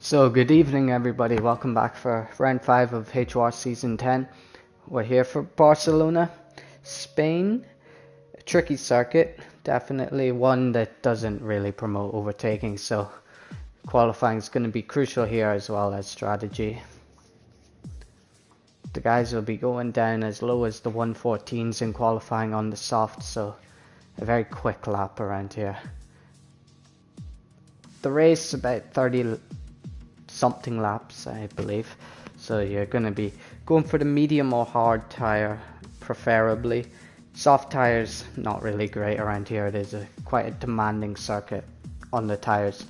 So good evening everybody, welcome back for round 5 of H.O.R season 10. We're here for Barcelona, Spain. A tricky circuit, definitely one that doesn't really promote overtaking, so qualifying is going to be crucial here as well as strategy. The guys will be going down as low as the 114s in qualifying on the soft, so a very quick lap around here. The race about 30 something laps, I believe, so you're going to be going for the medium or hard tire preferably. Soft tires not really great around here. It is quite a demanding circuit on the tires.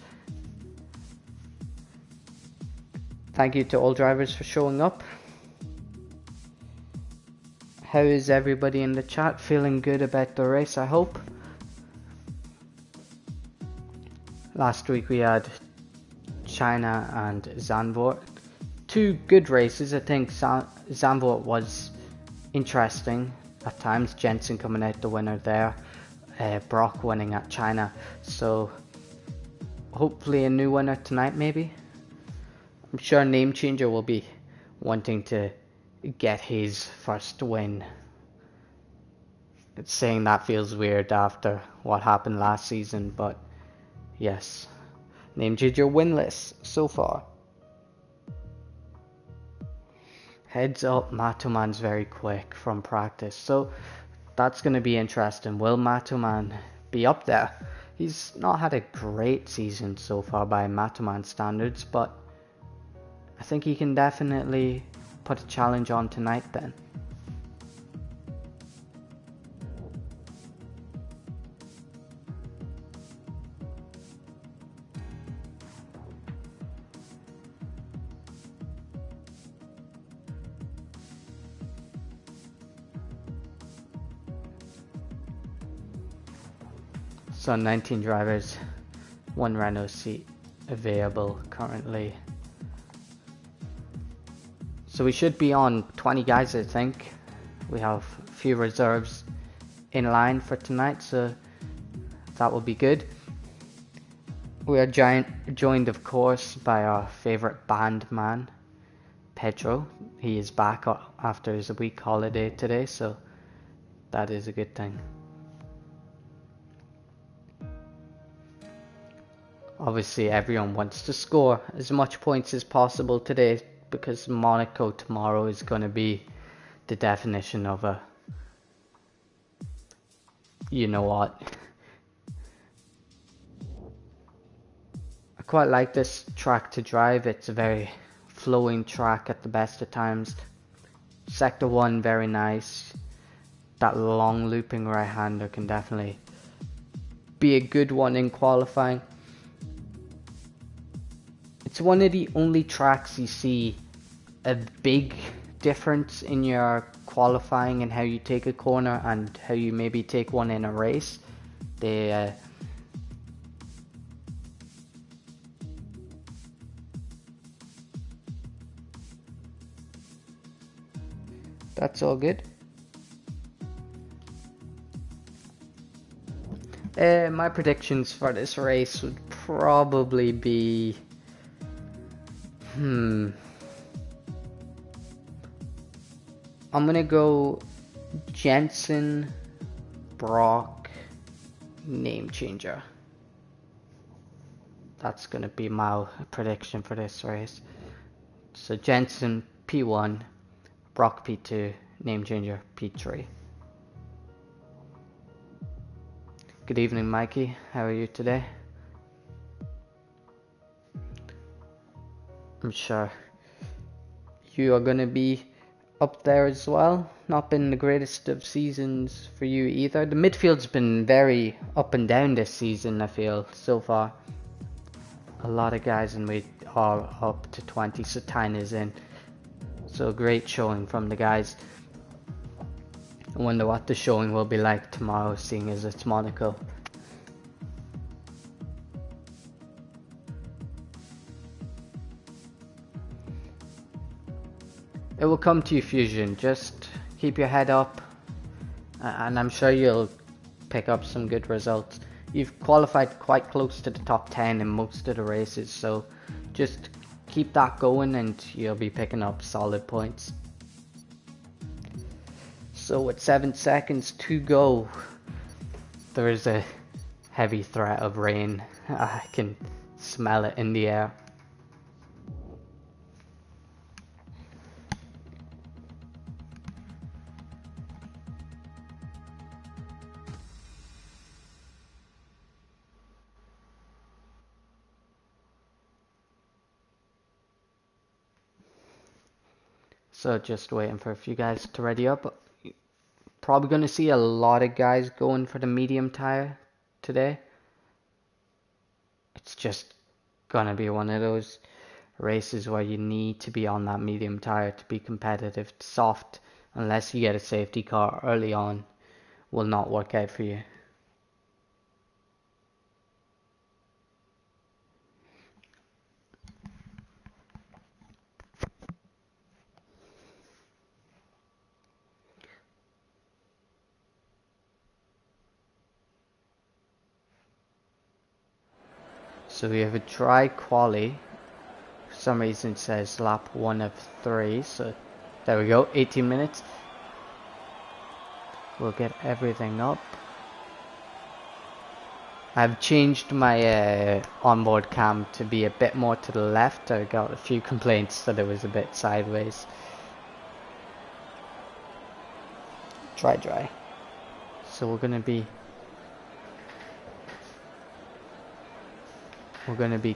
Thank you to all drivers for showing up. How is everybody in the chat? Feeling good about the race, I hope. Last week we had China and Zandvoort. Two good races. I think Zandvoort was interesting at times. Jensen coming out the winner there. Brock winning at China. So hopefully a new winner tonight maybe. I'm sure Name Changer will be wanting to get his first win. It's saying that feels weird after what happened last season, but yes. Name Changer winless so far. Heads up, Matoman's very quick from practice, so that's going to be interesting. Will Matoman be up there? He's not had a great season so far by Matoman standards, but I think he can definitely put a challenge on tonight then. So 19 drivers, 1 Renault seat available currently. So we should be on 20 guys, I think. We have a few reserves in line for tonight, so that will be good. We are joined of course by our favourite band man, Pedro. He is back after his week holiday today, so that is a good thing. Obviously everyone wants to score as much points as possible today, because Monaco tomorrow is going to be the definition of a, you know what. I quite like this track to drive. It's a very flowing track at the best of times. Sector 1 very nice. That long looping right hander can definitely be a good one in qualifying. It's one of the only tracks you see a big difference in your qualifying and how you take a corner and how you maybe take one in a race. That's all good. My predictions for this race would probably be I'm gonna go Jensen, Brock, Name Changer. That's gonna be my prediction for this race. So Jensen P1, Brock P2, Name Changer P3. Good evening, Mikey. How are you today? I'm sure you are gonna be up there as well. Not been the greatest of seasons for you either. The midfield's been very up and down this season, I feel, so far. A lot of guys, and we are up to 20. Satina's in. So great showing from the guys. I wonder what the showing will be like tomorrow, seeing as it's Monaco. It will come to you, Fusion. Just keep your head up, and I'm sure you'll pick up some good results. You've qualified quite close to the top 10 in most of the races, so just keep that going and you'll be picking up solid points. So with 7 seconds to go, there is a heavy threat of rain. I can smell it in the air. So just waiting for a few guys to ready up. Probably going to see a lot of guys going for the medium tire today. It's just going to be one of those races where you need to be on that medium tire to be competitive. Soft, unless you get a safety car early on, will not work out for you. So we have a dry quali. For some reason it says lap 1 of 3, so there we go, 18 minutes. We'll get everything up. I've changed my onboard cam to be a bit more to the left. I got a few complaints that it was a bit sideways. Dry. So we're gonna be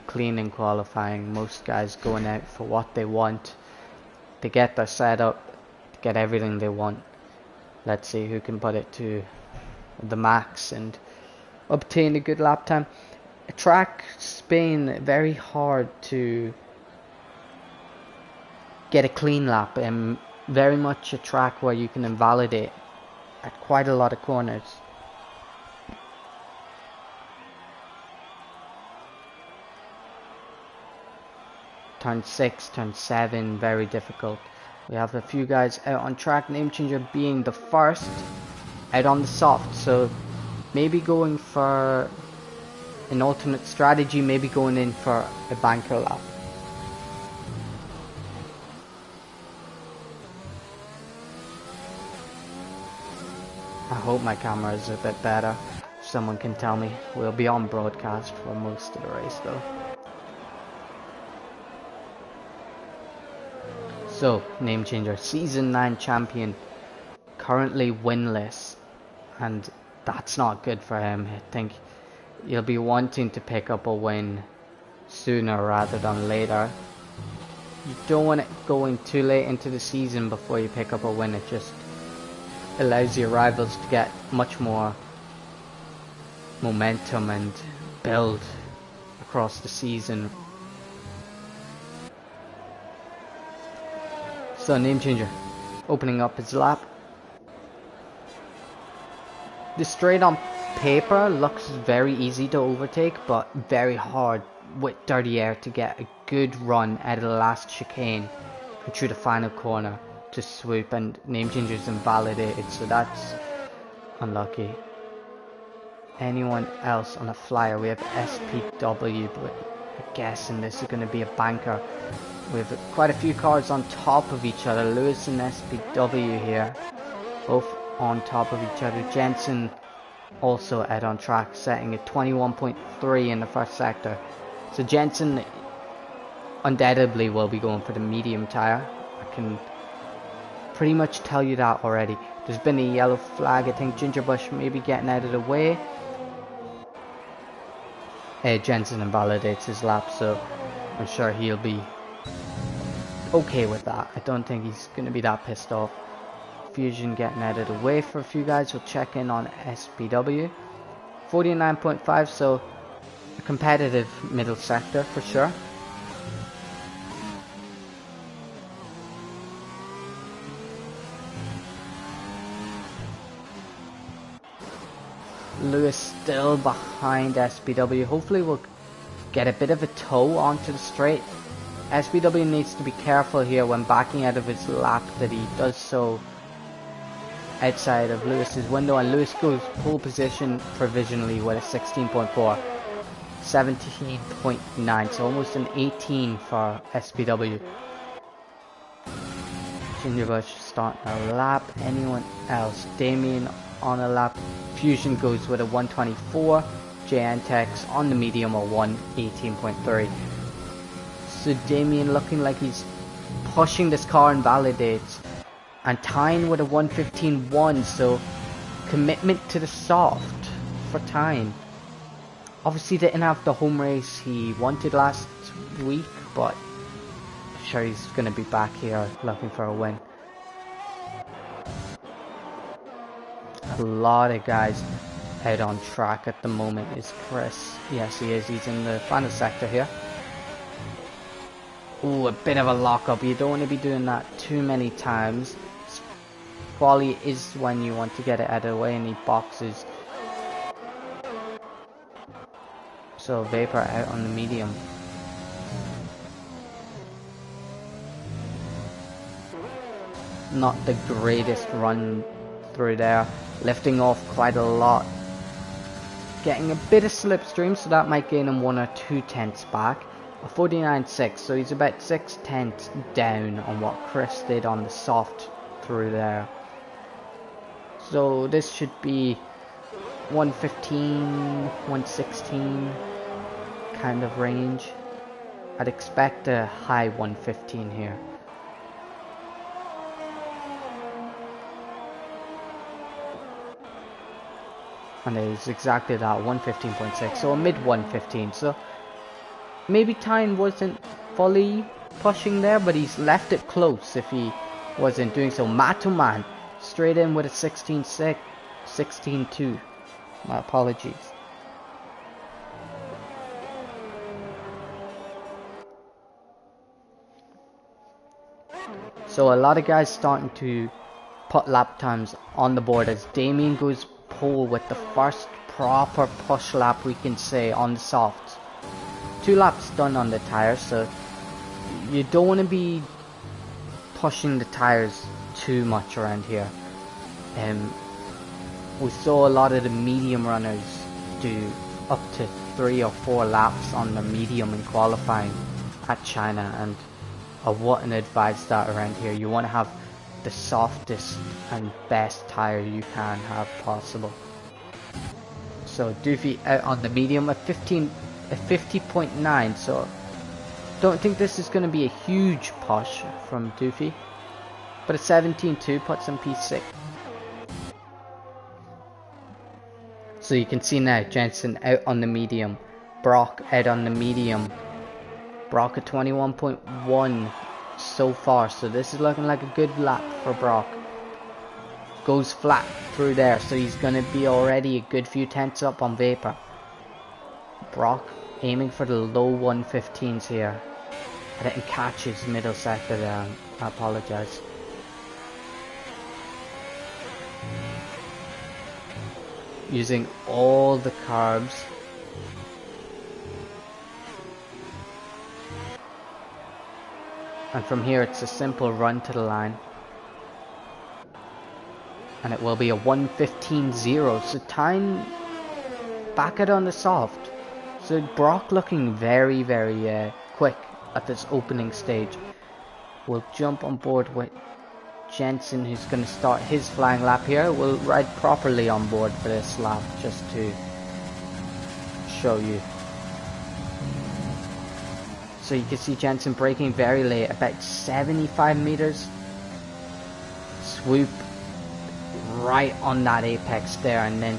clean in qualifying. Most guys going out for what they want, to get their setup, to get everything they want. Let's see who can put it to the max and obtain a good lap time. A track Spain, very hard to get a clean lap, and very much a track where you can invalidate at quite a lot of corners. Turn 6, turn 7, very difficult. We have a few guys out on track, Name Changer being the first out on the soft, so maybe going for an alternate strategy, maybe going in for a banker lap. I hope my camera is a bit better. Someone can tell me. We'll be on broadcast for most of the race though. So, Name Changer, Season 9 champion, currently winless, and that's not good for him. I think he'll be wanting to pick up a win sooner rather than later. You don't want it going too late into the season before you pick up a win. It just allows your rivals to get much more momentum and build across the season. So Name Changer opening up his lap. The straight on paper looks very easy to overtake, but very hard with dirty air to get a good run out of the last chicane and through the final corner to swoop, and Name Changer's invalidated, so that's unlucky. Anyone else on a flyer? We have SPW, but I'm guessing this is going to be a banker. We have quite a few cars on top of each other. Lewis and SPW here, both on top of each other. Jensen also out on track, setting a 21.3 in the first sector. So Jensen undoubtedly will be going for the medium tire. I can pretty much tell you that already. There's been a yellow flag. I think Gingerbush may be getting out of the way. Jensen invalidates his lap, so I'm sure he'll be okay with that. I don't think he's going to be that pissed off. Fusion getting out of the way for a few guys. We'll check in on SPW. 49.5, so a competitive middle sector for sure. Lewis still behind SPW. Hopefully we'll get a bit of a toe onto the straight. SPW needs to be careful here when backing out of his lap, that he does so outside of Lewis's window, and Lewis goes pole position provisionally with a 16.4. 17.9, so almost an 18 for SPW. Junior Bush starting a lap. Anyone else? Damien on a lap. Fusion goes with a 124. JNTEX on the medium a 118.3. So Damien looking like he's pushing this car and validates. And Tyne with a 115.1, so commitment to the soft for Tyne. Obviously didn't have the home race he wanted last week, but I'm sure he's going to be back here looking for a win. A lot of guys out on track at the moment. Is Chris? Yes, he is. He's in the final sector here. Ooh, a bit of a lockup. You don't want to be doing that too many times. Quali is when you want to get it out of the way, and he boxes. So Vapor out on the medium. Not the greatest run through there. Lifting off quite a lot. Getting a bit of slipstream, so that might gain him 1 or 2 tenths back. A 49.6, so he's about 6 tenths down on what Chris did on the soft through there. So this should be 115, 116 kind of range. I'd expect a high 115 here. And it is exactly that, 115.6, so a mid 115. So maybe Tyne wasn't fully pushing there, but he's left it close if he wasn't doing so. Matoman straight in with a 16.6, 16.2. My apologies. So a lot of guys starting to put lap times on the board as Damien goes pole with the first proper push lap we can say on the softs. 2 laps done on the tires, so you don't want to be pushing the tires too much around here. We saw a lot of the medium runners do up to 3 or 4 laps on the medium in qualifying at China, and I wouldn't advise that around here. You want to have the softest and best tire you can have possible. So Doofy out on the medium at 50.9, so don't think this is going to be a huge push from Doofy, but a 17.2 puts him P6. So you can see now Jensen out on the medium, Brock out on the medium, Brock at 21.1 so far, so this is looking like a good lap for Brock. Goes flat through there, so he's going to be already a good few tenths up on Vapor. Brock aiming for the low 115s here. I didn't catch his middle sector there, I apologize. Using all the carbs. And from here it's a simple run to the line. And it will be a 115.0. So Tyne back it on the soft. So Brock looking very, very quick at this opening stage. We'll jump on board with Jensen, who's going to start his flying lap here. We'll ride properly on board for this lap just to show you. So you can see Jensen braking very late, about 75 meters. Swoop right on that apex there, and then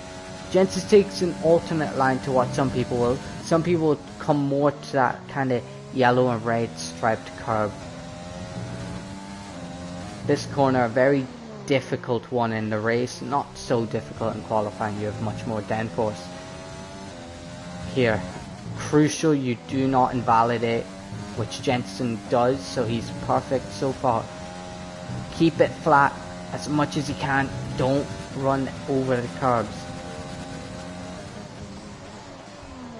Jensen takes an alternate line to what some people will. Some people will come more to that kind of yellow and red striped curb. This corner, a very difficult one in the race, not so difficult in qualifying, you have much more downforce. Here, crucial you do not invalidate, which Jensen does, so he's perfect so far. Keep it flat as much as you can, don't run over the curbs.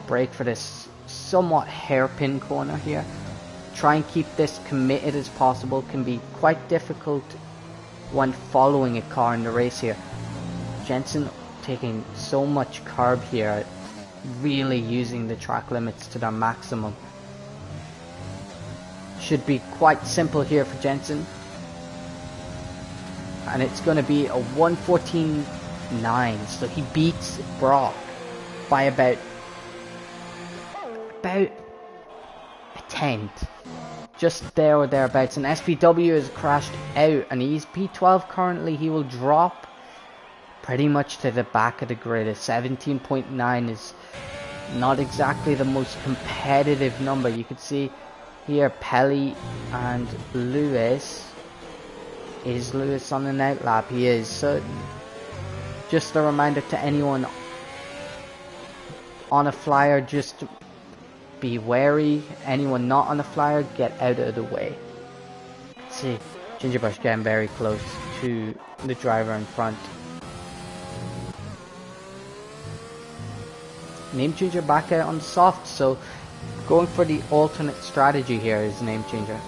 Brake for this somewhat hairpin corner here. Try and keep this committed as possible, can be quite difficult when following a car in the race here. Jensen taking so much curb here, really using the track limits to their maximum. Should be quite simple here for Jensen. And it's going to be a 1:14.9, so he beats Brock by about a tenth, just there or thereabouts. And SPW has crashed out, and he's P12 currently. He will drop pretty much to the back of the grid. A 17.9 is not exactly the most competitive number. You can see here Pelly and Lewis. Is Lewis on an outlap? He is. So just a reminder to anyone on a flyer, just be wary. Anyone not on a flyer, get out of the way. See, Gingerbread getting very close to the driver in front. Name Changer back out on the soft, so going for the alternate strategy here is Name Changer.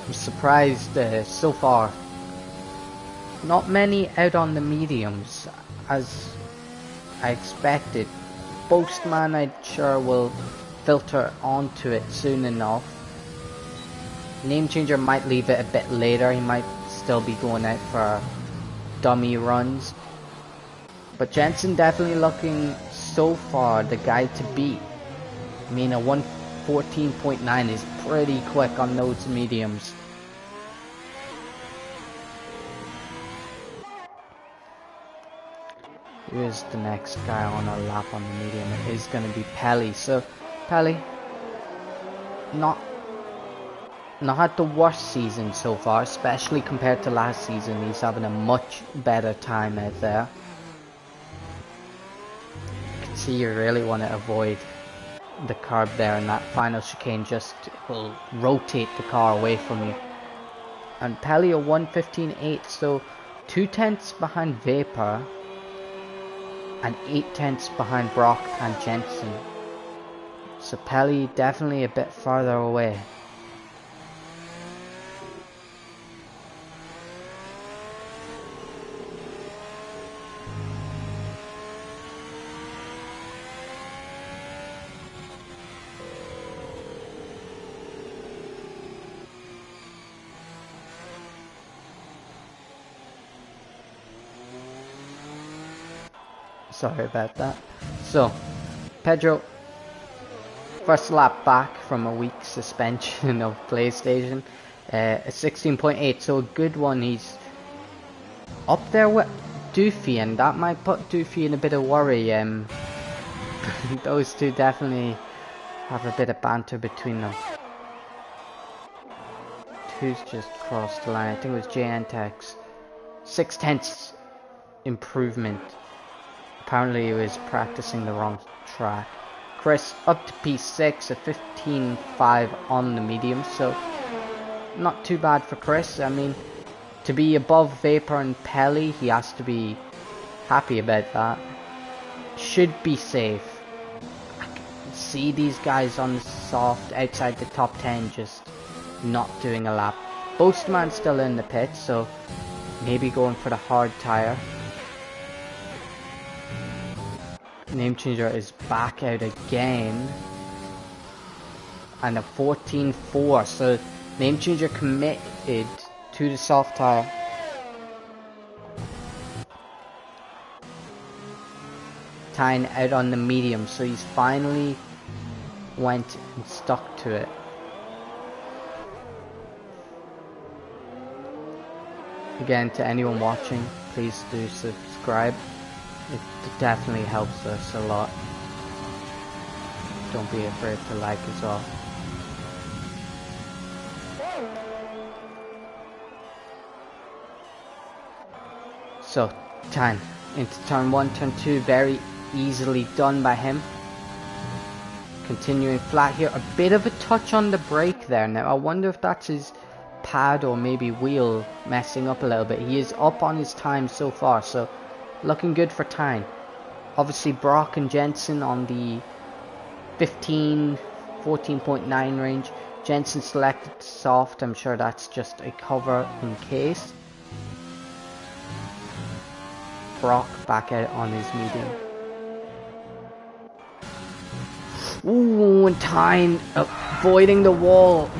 I'm surprised so far. Not many out on the mediums as I expected. Postman I'm sure will filter onto it soon enough. Name Changer might leave it a bit later. He might still be going out for dummy runs. But Jensen definitely looking so far the guy to beat. I mean, a 1:14.9 is pretty quick on those mediums. Here's the next guy on a lap on the medium. It is going to be Pelly. So Pelly, not had the worst season so far, especially compared to last season. He's having a much better time out there. You can see you really want to avoid the curb there, and that final chicane just will rotate the car away from you. And Pelly a 1:15.8, so 2 tenths behind Vapor and 8 tenths behind Brock and Jensen. So Pelly definitely a bit farther away. Sorry about that. So, Pedro, first lap back from a week suspension of PlayStation. A 16.8, so a good one. He's up there with Doofy, and that might put Doofy in a bit of worry. Those two definitely have a bit of banter between them. Who's just crossed the line? I think it was JNTEX. 6 tenths improvement. Apparently he was practicing the wrong track. Chris up to P6, a 15.5 on the medium, so not too bad for Chris. I mean, to be above Vapor and Pelly, he has to be happy about that. Should be safe. I can see these guys on the soft outside the top 10 just not doing a lap. Boastman's still in the pit, so maybe going for the hard tire. Name Changer is back out again, and a 14.4, so Name Changer committed to the soft tire. Tying out on the medium, so he's finally went and stuck to it. Again, to anyone watching, please do subscribe. It definitely helps us a lot. Don't be afraid to like as well. So, time into turn 1, turn 2, very easily done by him. Continuing flat here, a bit of a touch on the brake there. Now I wonder if that's his pad or maybe wheel messing up a little bit. He is up on his time so far, so looking good for Tyne. Obviously Brock and Jensen on the 14.9 range. Jensen selected soft. I'm sure that's just a cover in case. Brock back out on his medium. Ooh, and Tyne avoiding the wall,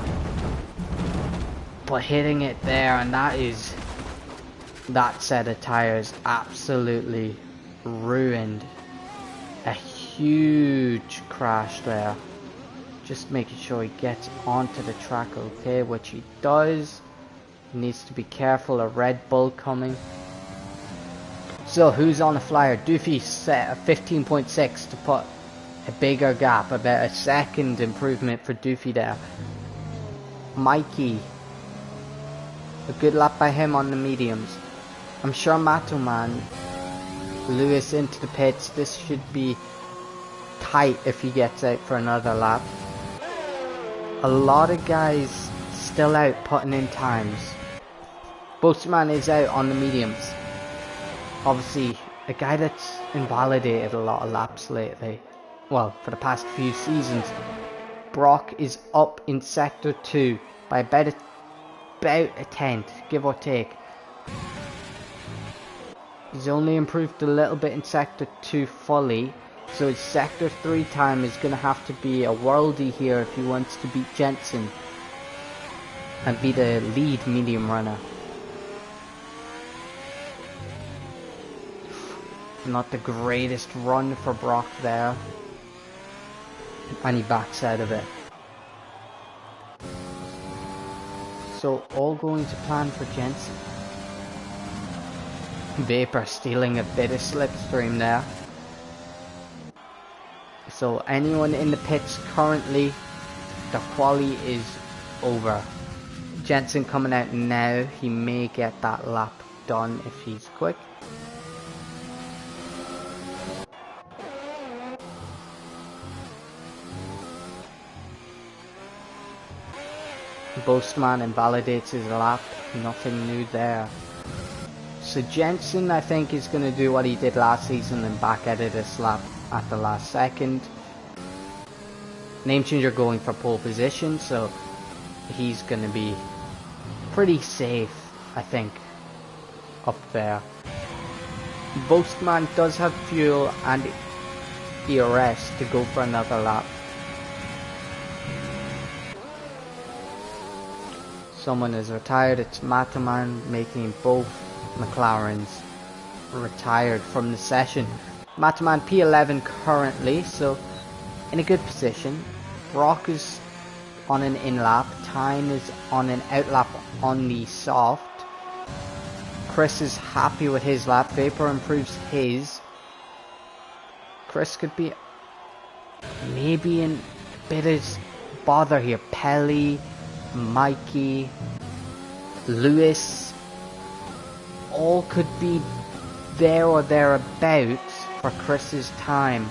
but hitting it there, and that set of tires absolutely ruined. A huge crash there. Just making sure he gets onto the track okay, which he does. He needs to be careful, a Red Bull coming. So who's on the flyer? Doofy set a 15.6 to put a bigger gap, about a second improvement for Doofy there. Mikey, a good lap by him on the mediums. I'm sure Matoman, Lewis into the pits. This should be tight if he gets out for another lap. A lot of guys still out putting in times. Boastman is out on the mediums. Obviously a guy that's invalidated a lot of laps lately. Well, for the past few seasons. Brock is up in sector 2 by about a tenth, give or take. He's only improved a little bit in sector 2 fully, so his sector 3 time is going to have to be a worldie here if he wants to beat Jensen and be the lead medium runner. Not the greatest run for Brock there, and he backs out of it. So all going to plan for Jensen. Vapor stealing a bit of slipstream there. So anyone in the pits currently, the quali is over. Jensen coming out now, he may get that lap done if he's quick. Boastman invalidates his lap, nothing new there. So Jensen, I think, is going to do what he did last season and back edit this lap at the last second. Name changer going for pole position, so he's going to be pretty safe, I think, up there. Boastman does have fuel and ERS to go for another lap. Someone is retired. It's Mataman, making both McLarens retired from the session. Mataman P11 currently, so in a good position. Brock is on an in-lap. Tyne is on an out-lap on the soft. Chris is happy with his lap. Vapor improves his. Chris could be maybe in a bit of bother here. Pelly, Mikey, Lewis, all could be there or thereabouts for Chris's time.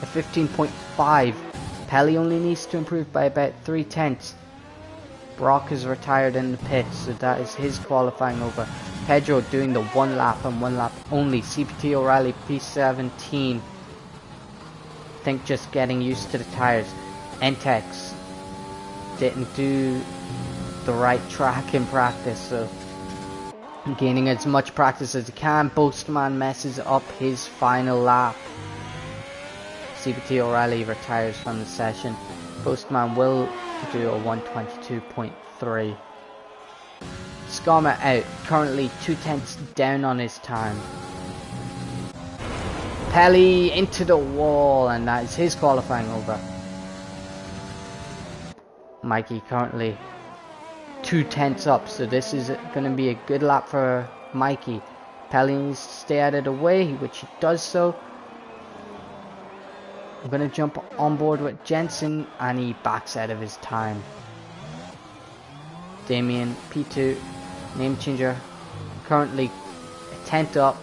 A 15.5. Pelly only needs to improve by about 3/10. Brock is retired in the pits, so that is his qualifying over. Pedro doing the one lap and one lap only. CPT O'Reilly P17. I think just getting used to the tires. Entex didn't do the right track in practice, so gaining as much practice as he can. Boastman messes up his final lap. CPT O'Reilly retires from the session. Boastman will do a 122.3. Skarma out, currently 2/10 down on his time. Pelly into the wall, and that is his qualifying over. Mikey currently 2/10 up, so this is going to be a good lap for Mikey. Pelly needs to stay out of the way, which he does so. I'm going to jump on board with Jensen, and he backs out of his time. Damien P2, name changer, currently a 10th up.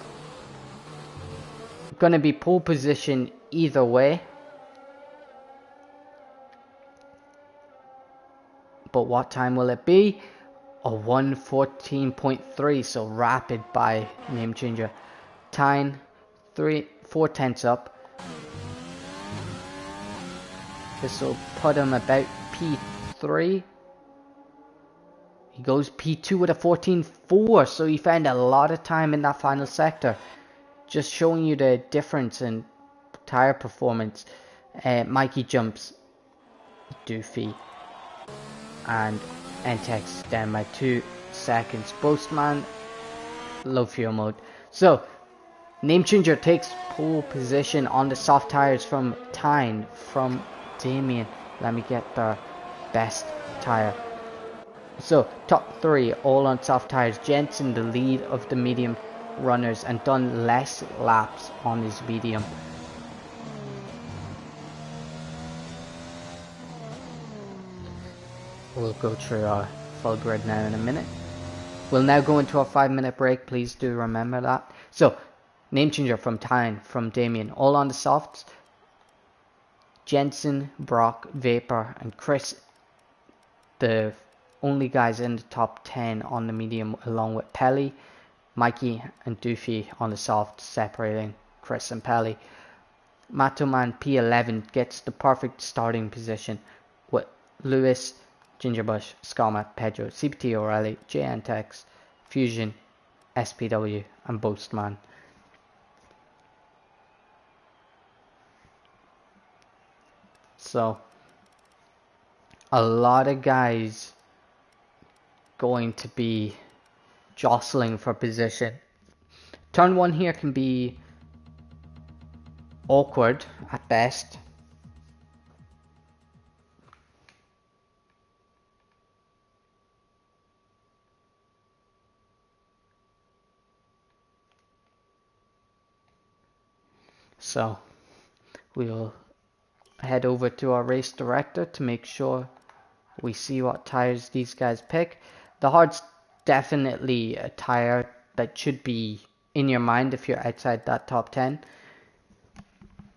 Going to be pole position either way. But what time will it be? A 1:14.3, so rapid by name changer. Tyne 4 tenths up. This will put him about P3. He goes P2 with a 14.4, so he found a lot of time in that final sector. Just showing you the difference in tire performance. Mikey jumps Doofy and Entex down by 2 seconds. Boastman, low fuel mode. So, Name Changer takes pole position on the soft tires from Tyne, from Damien. Let me get the best tire. So, top 3 all on soft tires. Jensen the lead of the medium runners and done less laps on his medium. We'll go through our full grid now in a minute. We'll now go into a 5-minute break. Please do remember that. So, Name Changer from Tyne, from Damien, all on the softs. Jensen, Brock, Vapor, and Chris, the only guys in the top 10 on the medium, along with Pelly, Mikey, and Doofy on the soft, separating Chris and Pelly. Matoman P11 gets the perfect starting position with Lewis, Gingerbush, Skama, Pedro, CPT O'Reilly, JNTX, Fusion, SPW, and Boastman. So, a lot of guys going to be jostling for position. Turn 1 here can be awkward at best. So, we'll head over to our race director to make sure we see what tires these guys pick. The hard's definitely a tire that should be in your mind if you're outside that top 10.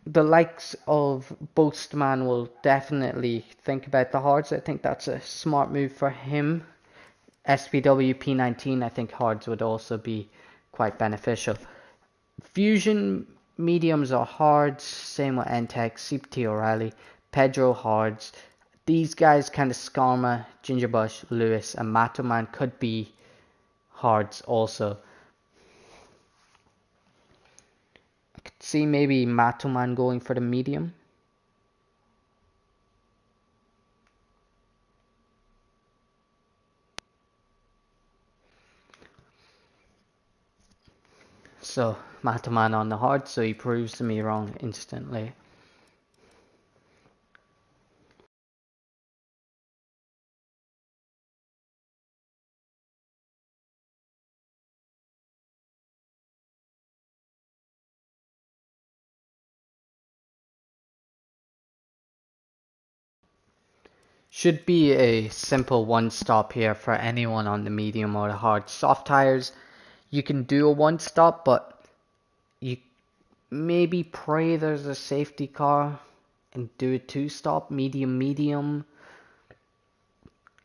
The likes of Boastman will definitely think about the hards. I think that's a smart move for him. SPW P19, I think hards would also be quite beneficial. Fusion mediums are hards, same with Entex, CPT O'Reilly, Pedro hards. These guys, kind of Skarma, Gingerbush, Lewis, and Matoman could be hards also. I could see maybe Matoman going for the medium. So, Matoman on the hard, so he proves me wrong instantly. Should be a simple one stop here for anyone on the medium or the hard. Soft tires, you can do a one stop, but you maybe pray there's a safety car and do a two stop, medium.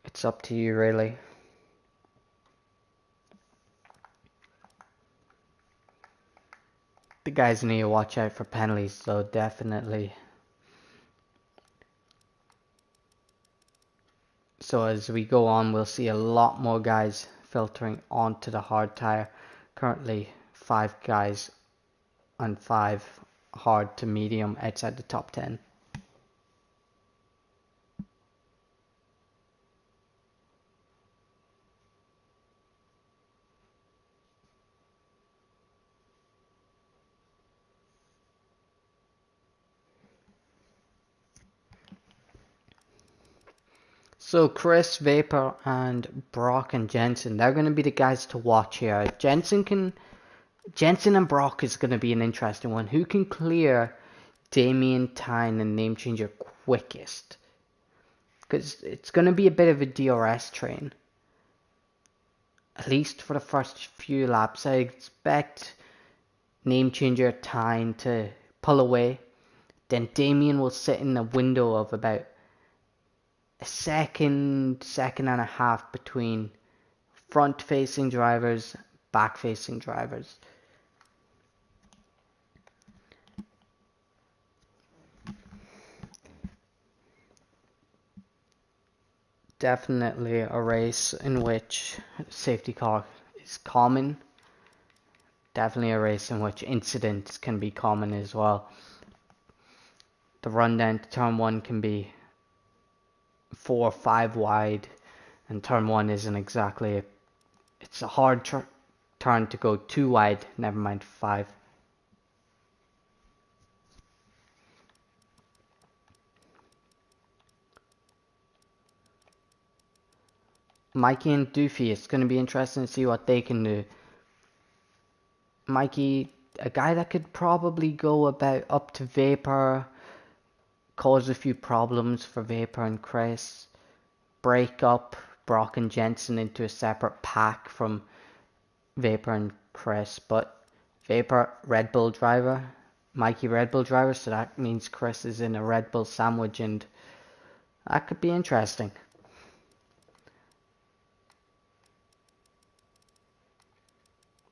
It's up to you really. The guys need to watch out for penalties, so definitely. So as we go on, we'll see a lot more guys filtering onto the hard tire. Currently 5 guys and 5 hard to medium outside the top 10. So Chris, Vapor, and Brock and Jensen, they're going to be the guys to watch here. Jensen and Brock is going to be an interesting one. Who can clear Damien, Tyne, and Name Changer quickest? Because it's going to be a bit of a DRS train. At least for the first few laps. I expect Name Changer, Tyne to pull away. Then Damien will sit in a window of about a second and a half between front facing drivers, back facing drivers. definitely a race in which safety car is common. Definitely a race in which incidents can be common as well. The run down to turn 1 can be 4 or 5 wide, and turn 1 isn't exactly it's a hard turn to go too wide, never mind 5. Mikey and Doofy, it's going to be interesting to see what they can do. Mikey, a guy that could probably go about up to Vapor, cause a few problems for Vapor and Chris, break up Brock and Jensen into a separate pack from Vapor and Chris, but Vapor, Red Bull driver, Mikey Red Bull driver, so that means Chris is in a Red Bull sandwich, and that could be interesting.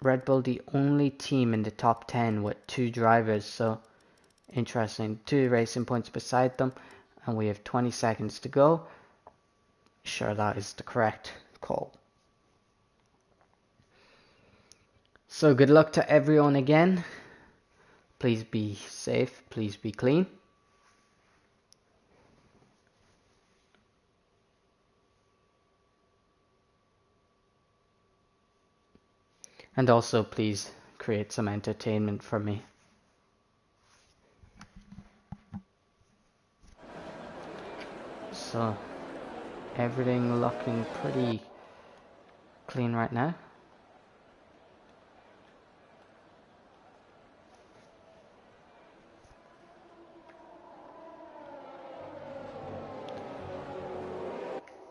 Red Bull the only team in the top 10 with 2 drivers, so interesting. 2 racing points beside them, and we have 20 seconds to go. Sure, that is the correct call. So good luck to everyone again. Please be safe, please be clean. And also please create some entertainment for me. So everything looking pretty clean right now.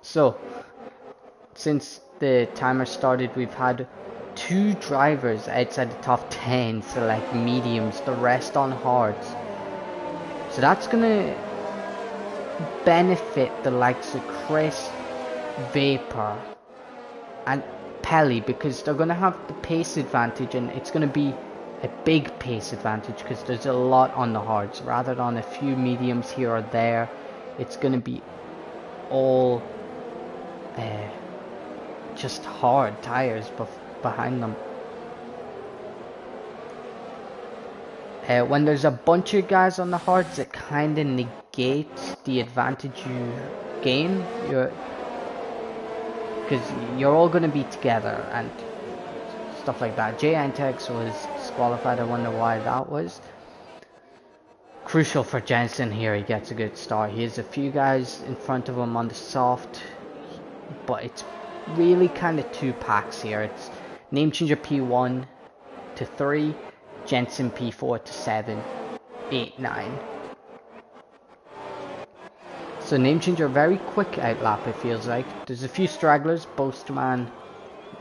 So since the timer started, we've had 2 drivers outside the top 10 select mediums, the rest on hards. So that's gonna benefit the likes of Chris, Vapor and Pelly, because they're gonna have the pace advantage, and it's gonna be a big pace advantage because there's a lot on the hards rather than a few mediums here or there. It's gonna be all just hard tires behind them. When there's a bunch of guys on the hards, it kind of negates the advantage you gain. Because you're all going to be together and stuff like that. Jay Antex was disqualified. I wonder why that was. Crucial for Jensen here. He gets a good start. He has a few guys in front of him on the soft, but it's really kind of 2 packs here. It's Name Changer P1 to 3, Jensen P4 to 7, 8, 9. So Name Changer, very quick outlap it feels like. There's a few stragglers, Boastman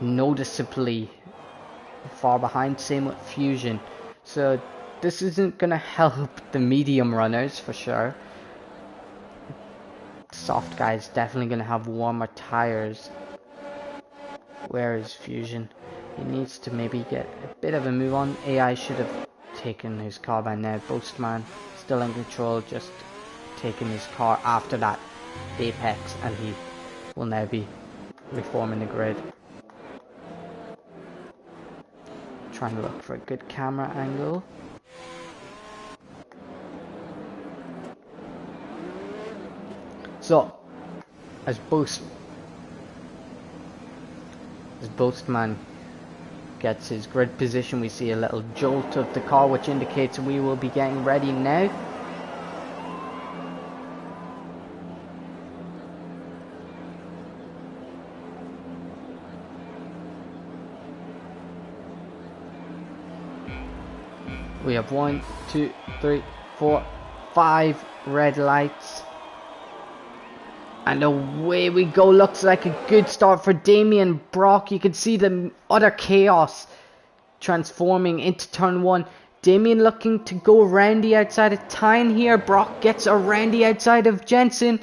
noticeably far behind, same with Fusion. So this isn't going to help the medium runners for sure. Soft guys definitely going to have warmer tires. Where is Fusion? He needs to maybe get a bit of a move on. AI should have taken his car by now. Boastman still in control, just taking his car after that apex, and he will now be reforming the grid. Trying to look for a good camera angle. So, as Boastman gets his grid position, we see a little jolt of the car, which indicates we will be getting ready now. We have 1, 2, 3, 4, 5 red lights. And away we go. Looks like a good start for Damien Brock. You can see the utter chaos transforming into turn 1. Damien looking to go around the outside of Tyne here. Brock gets around the outside of Jensen.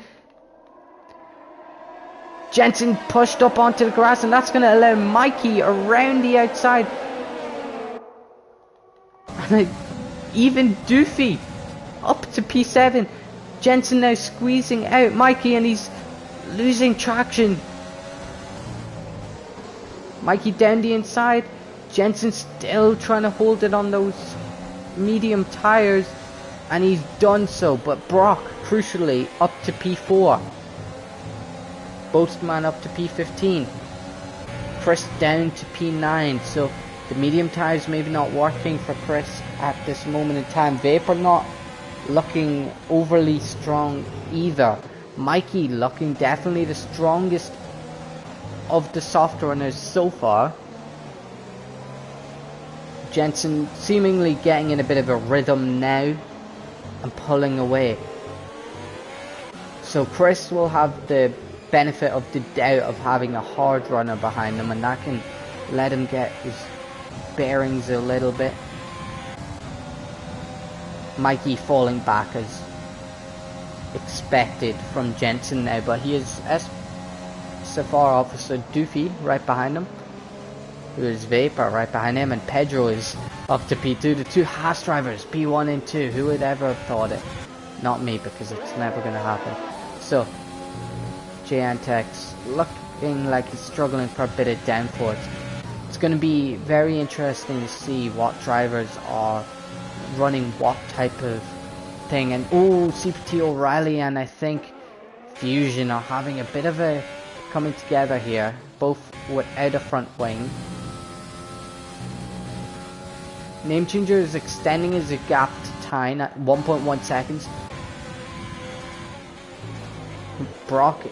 Jensen pushed up onto the grass, and that's going to allow Mikey around the outside. And even Doofy up to P7. Jensen now squeezing out Mikey, and he's losing traction. Mikey down the inside. Jensen still trying to hold it on those medium tires, and he's done so. But Brock, crucially, up to P4. Boastman up to P15. Chris down to P9. So the medium tires maybe not working for Chris at this moment in time. Vapor not looking overly strong either. Mikey looking definitely the strongest of the soft runners so far. Jensen seemingly getting in a bit of a rhythm now and pulling away. So Chris will have the benefit of the doubt of having a hard runner behind him, and that can let him get his bearings a little bit. Mikey falling back as expected from Jensen now, but he is Safar Officer Doofy right behind him. There's Vapor right behind him, and Pedro is up to P2. The two Haas drivers, P1 and 2. Who would ever have thought it? Not me, because it's never going to happen. So, Jantex looking like he's struggling for a bit of downforce. It's going to be very interesting to see what drivers are running what type of thing. And CPT O'Reilly and I think Fusion are having a bit of a coming together here, both without a front wing. Name Changer is extending his gap to Tyne at 1.1 seconds. Brock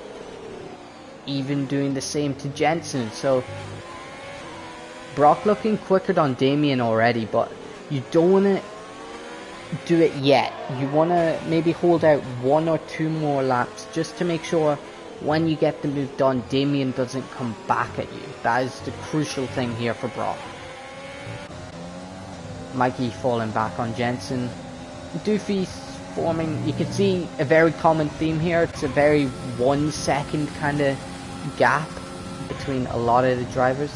even doing the same to Jensen. So Brock looking quicker than Damien already, but you don't want to do it yet. You want to maybe hold out 1 or 2 more laps just to make sure when you get the move done, Damien doesn't come back at you. That is the crucial thing here for Brock. Mikey falling back on Jensen. Doofy's forming, you can see a very common theme here. It's a very 1 second kind of gap between a lot of the drivers.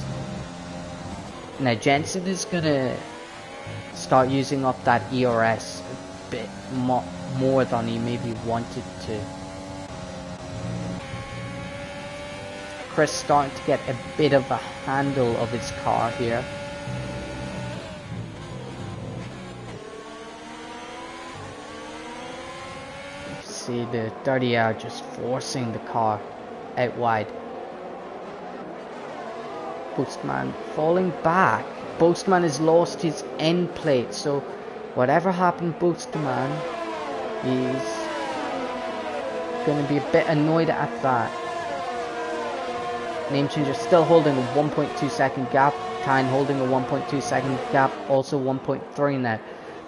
Now Jensen is going to start using up that ERS a bit more than he maybe wanted to. Chris starting to get a bit of a handle of his car here. You see the 30R just forcing the car out wide. Boastman falling back. Boastman has lost his end plate, so whatever happened, Boastman is going to be a bit annoyed at that. Name Changer still holding a 1.2 second gap. Tyne holding a 1.2 second gap, also 1.3 now.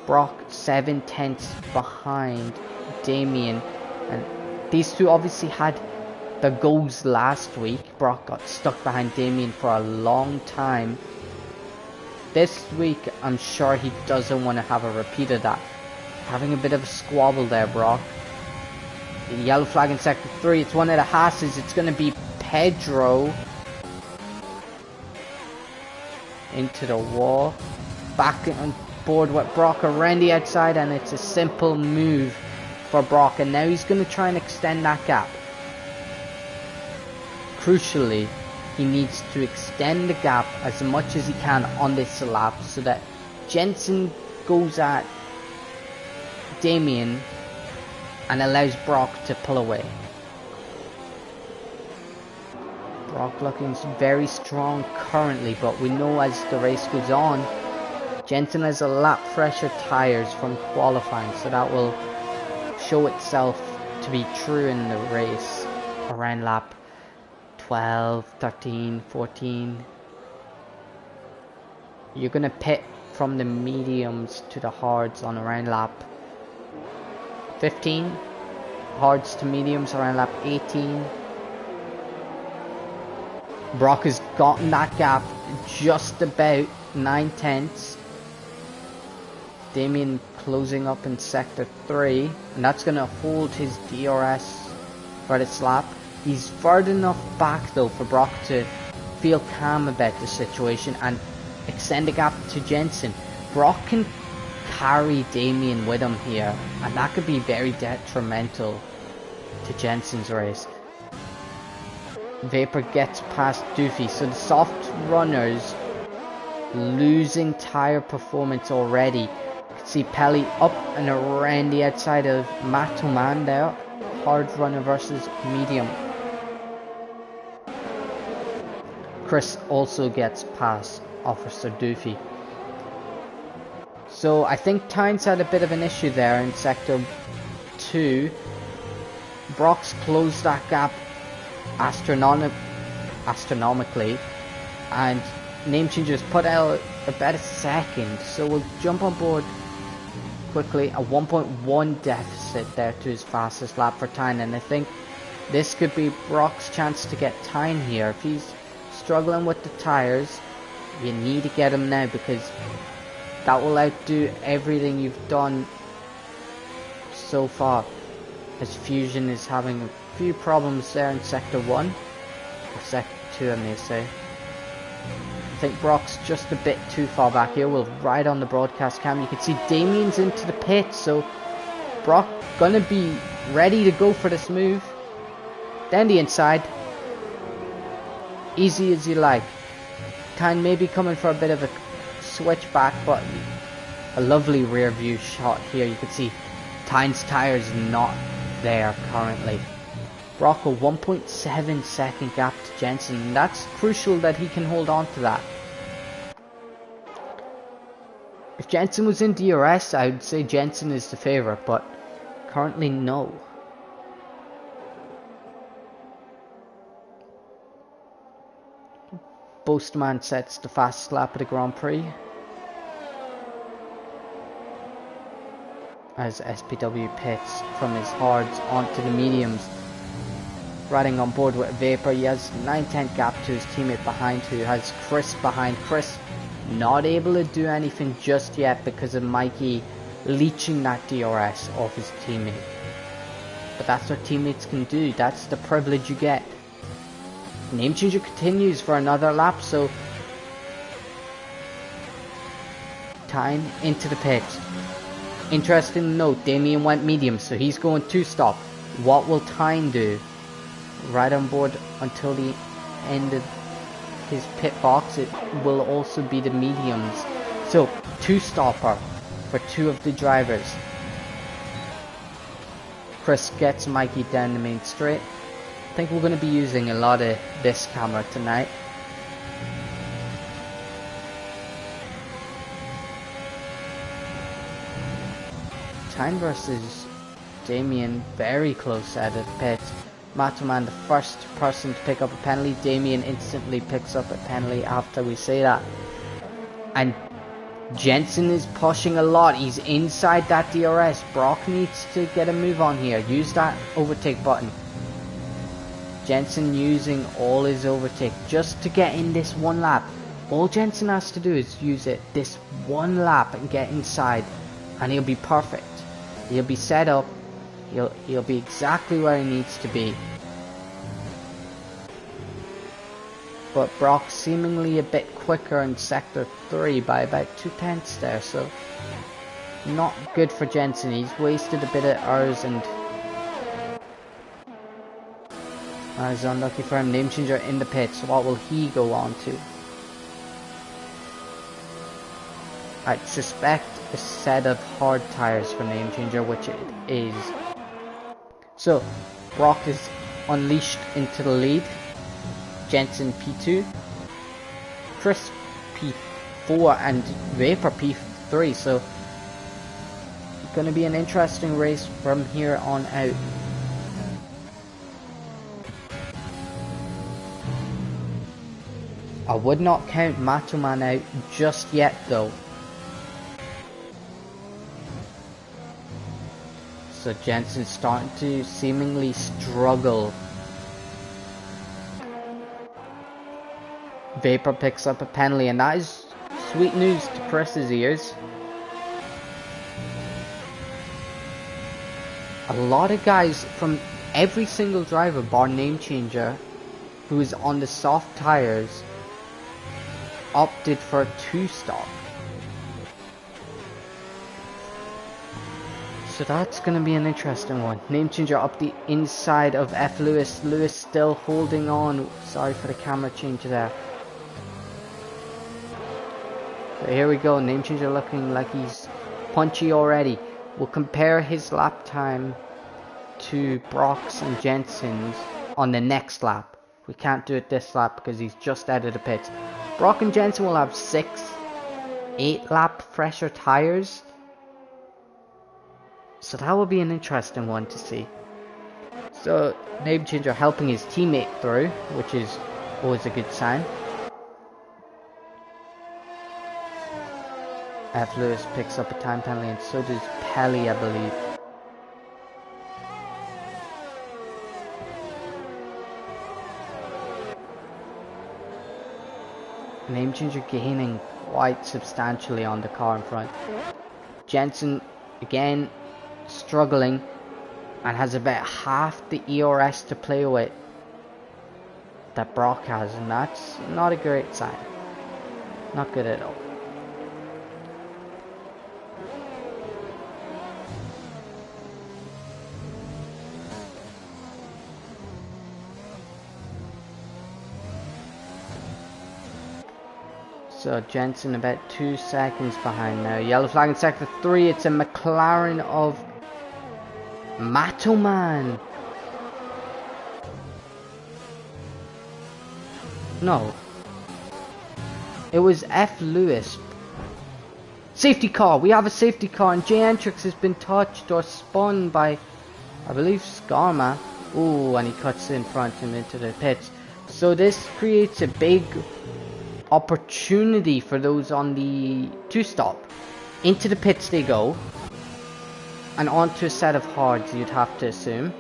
Brock 7/10 behind Damien, and these two obviously had the goals last week. Brock got stuck behind Damien for a long time. This week, I'm sure he doesn't want to have a repeat of that. Having a bit of a squabble there, Brock. The yellow flag in sector 3. It's one of the Haas's. It's going to be Pedro. Into the wall. Back on board with Brock around the outside, and it's a simple move for Brock. And now he's going to try and extend that gap. Crucially, he needs to extend the gap as much as he can on this lap so that Jensen goes at Damien and allows Brock to pull away. Brock looking very strong currently, but we know as the race goes on, Jensen has a lap fresher tires from qualifying, so that will show itself to be true in the race around lap 12, 13, 14. You're going to pit from the mediums to the hards on around lap 15. Hards to mediums around lap 18. Brock has gotten that gap just about 9/10. Damien closing up in sector 3. And that's going to hold his DRS for this lap. He's far enough back though for Brock to feel calm about the situation and extend the gap to Jensen. Brock can carry Damien with him here, and that could be very detrimental to Jensen's race. Vapor gets past Doofy, so the soft runners losing tire performance already. You can see Pelly up and around the outside of Matoman there. Hard runner versus medium. Chris also gets past Officer Doofy. So I think Tynes had a bit of an issue there in Sector 2. Brock's closed that gap astronomically, and Name Changer's put out about a second, so we'll jump on board quickly. A 1.1 deficit there to his fastest lap for Tyne, and I think this could be Brock's chance to get Tyne here. If he's struggling with the tires, you need to get him now, because that will outdo everything you've done so far, as Fusion is having a few problems there in Sector 1, or Sector 2 I may say. I think Brock's just a bit too far back here. We'll ride on the broadcast cam. You can see Damien's into the pit, so Brock gonna be ready to go for this move. Down the inside. Easy as you like. Tyne may be coming for a bit of a switchback, but a lovely rear view shot here. You can see Tyne's tires not there currently. Brock a 1.7 second gap to Jensen, and that's crucial that he can hold on to that. If Jensen was in DRS, I would say Jensen is the favourite, but currently no. Boastman sets the fastest lap of the Grand Prix, as SPW pits from his hards onto the mediums. Riding on board with Vapor, he has 9/10 gap to his teammate behind, who has Chris behind. Chris not able to do anything just yet because of Mikey leeching that DRS off his teammate. But that's what teammates can do. That's the privilege you get. Name Changer continues for another lap, so Tyne into the pit. Interesting note, Damien went medium, so he's going 2-stop. What will Tyne do? Right on board until the end of his pit box. It will also be the mediums. So 2-stopper for two of the drivers. Chris gets Mikey down the main straight. I think we're going to be using a lot of this camera tonight. Tyne versus Damien, very close out of the pit. Matoman the first person to pick up a penalty. Damien instantly picks up a penalty after we say that. And Jensen is pushing a lot. He's inside that DRS. Brock needs to get a move on here. Use that overtake button. Jensen using all his overtake just to get in this one lap. All Jensen has to do is use it this one lap and get inside, and he'll be perfect. He'll be set up. He'll be exactly where he needs to be. But Brock seemingly a bit quicker in Sector 3 by about 2/10 there, so not good for Jensen. He's wasted a bit of hours, and it's unlucky for him. Name Changer in the pits. So what will he go on to? I suspect a set of hard tires for Name Changer, which it is. So Brock is unleashed into the lead. Jensen P2, Chris P4, and Vapor P3. So it's going to be an interesting race from here on out. I would not count Matoman out just yet though. So Jensen's starting to seemingly struggle. Vapor picks up a penalty, and that is sweet news to Chris's ears. A lot of guys from every single driver bar Name Changer who is on the soft tires opted for a 2-stop. So that's going to be an interesting one. Name changer up the inside of F. Lewis. Lewis still holding on. Sorry for the camera change there. So here we go. Name changer looking like he's punchy already. We'll compare his lap time to Brock's and Jensen's on the next lap. We can't do it this lap because he's just out of the pits. Brock and Jensen will have 8 lap fresher tires. So that will be an interesting one to see. So name changer helping his teammate through, which is always a good sign. F. Lewis picks up a time penalty, and so does Pelly, I believe. Name changer gaining quite substantially on the car in front. Jensen again struggling and has about half the ERS to play with that Brock has, and that's not a great sign. Not good at all. So Jensen about 2 seconds behind now. Yellow flag in sector 3. It's a McLaren of Matoman. No. It was F. Lewis. Safety car. We have a safety car, and J. Entrix has been touched or spun by, I believe, Skarma. Ooh, and he cuts in front and into the pits. So this creates a big opportunity for those on the 2-stop. Into the pits they go, and onto a set of hards, you'd have to assume.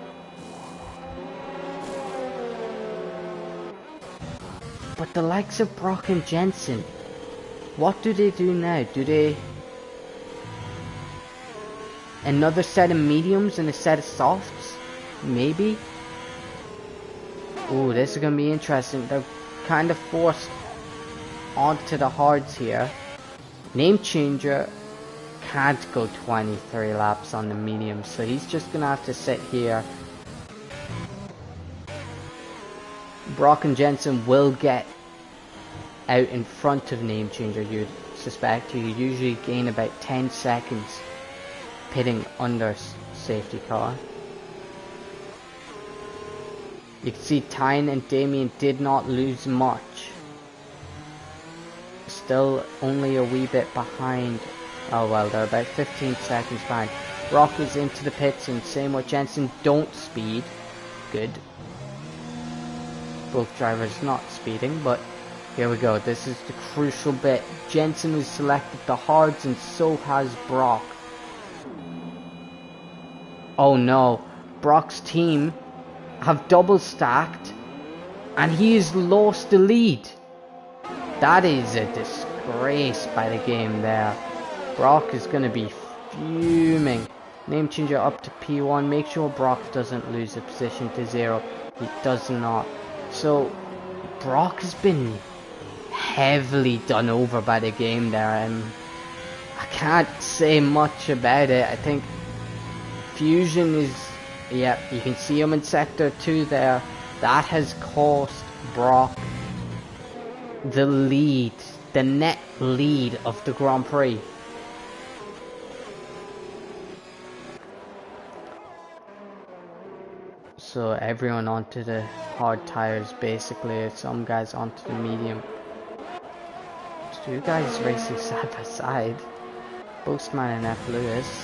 But the likes of Brock and Jensen, what do they do now? Do they... another set of mediums and a set of softs? Maybe? Oh, this is going to be interesting. They're kind of forced onto the hards here. Name changer can't go 23 laps on the mediums, so he's just gonna have to sit here. Brock and Jensen will get out in front of name changer, you'd suspect. You usually gain about 10 seconds pitting under safety car. You can see Tyne and Damien did not lose much. Still only a wee bit behind. Oh well, they're about 15 seconds behind. Brock is into the pits, and same with Jensen. Don't speed. Good. Both drivers not speeding, but here we go. This is the crucial bit. Jensen has selected the hards, and so has Brock. Oh no. Brock's team have double stacked, and he has lost the lead. That is a disgrace by the game there. Brock is going to be fuming. Name changer up to P1. Make sure Brock doesn't lose a position to 0. He does not. So Brock has been heavily done over by the game there, and I can't say much about it. I think Fusion is... yeah, you can see him in sector 2 there. That has cost Brock the lead, the net lead of the Grand Prix. So everyone onto the hard tires basically, some guys onto the medium. 2 guys racing side by side, Postman and F. Lewis.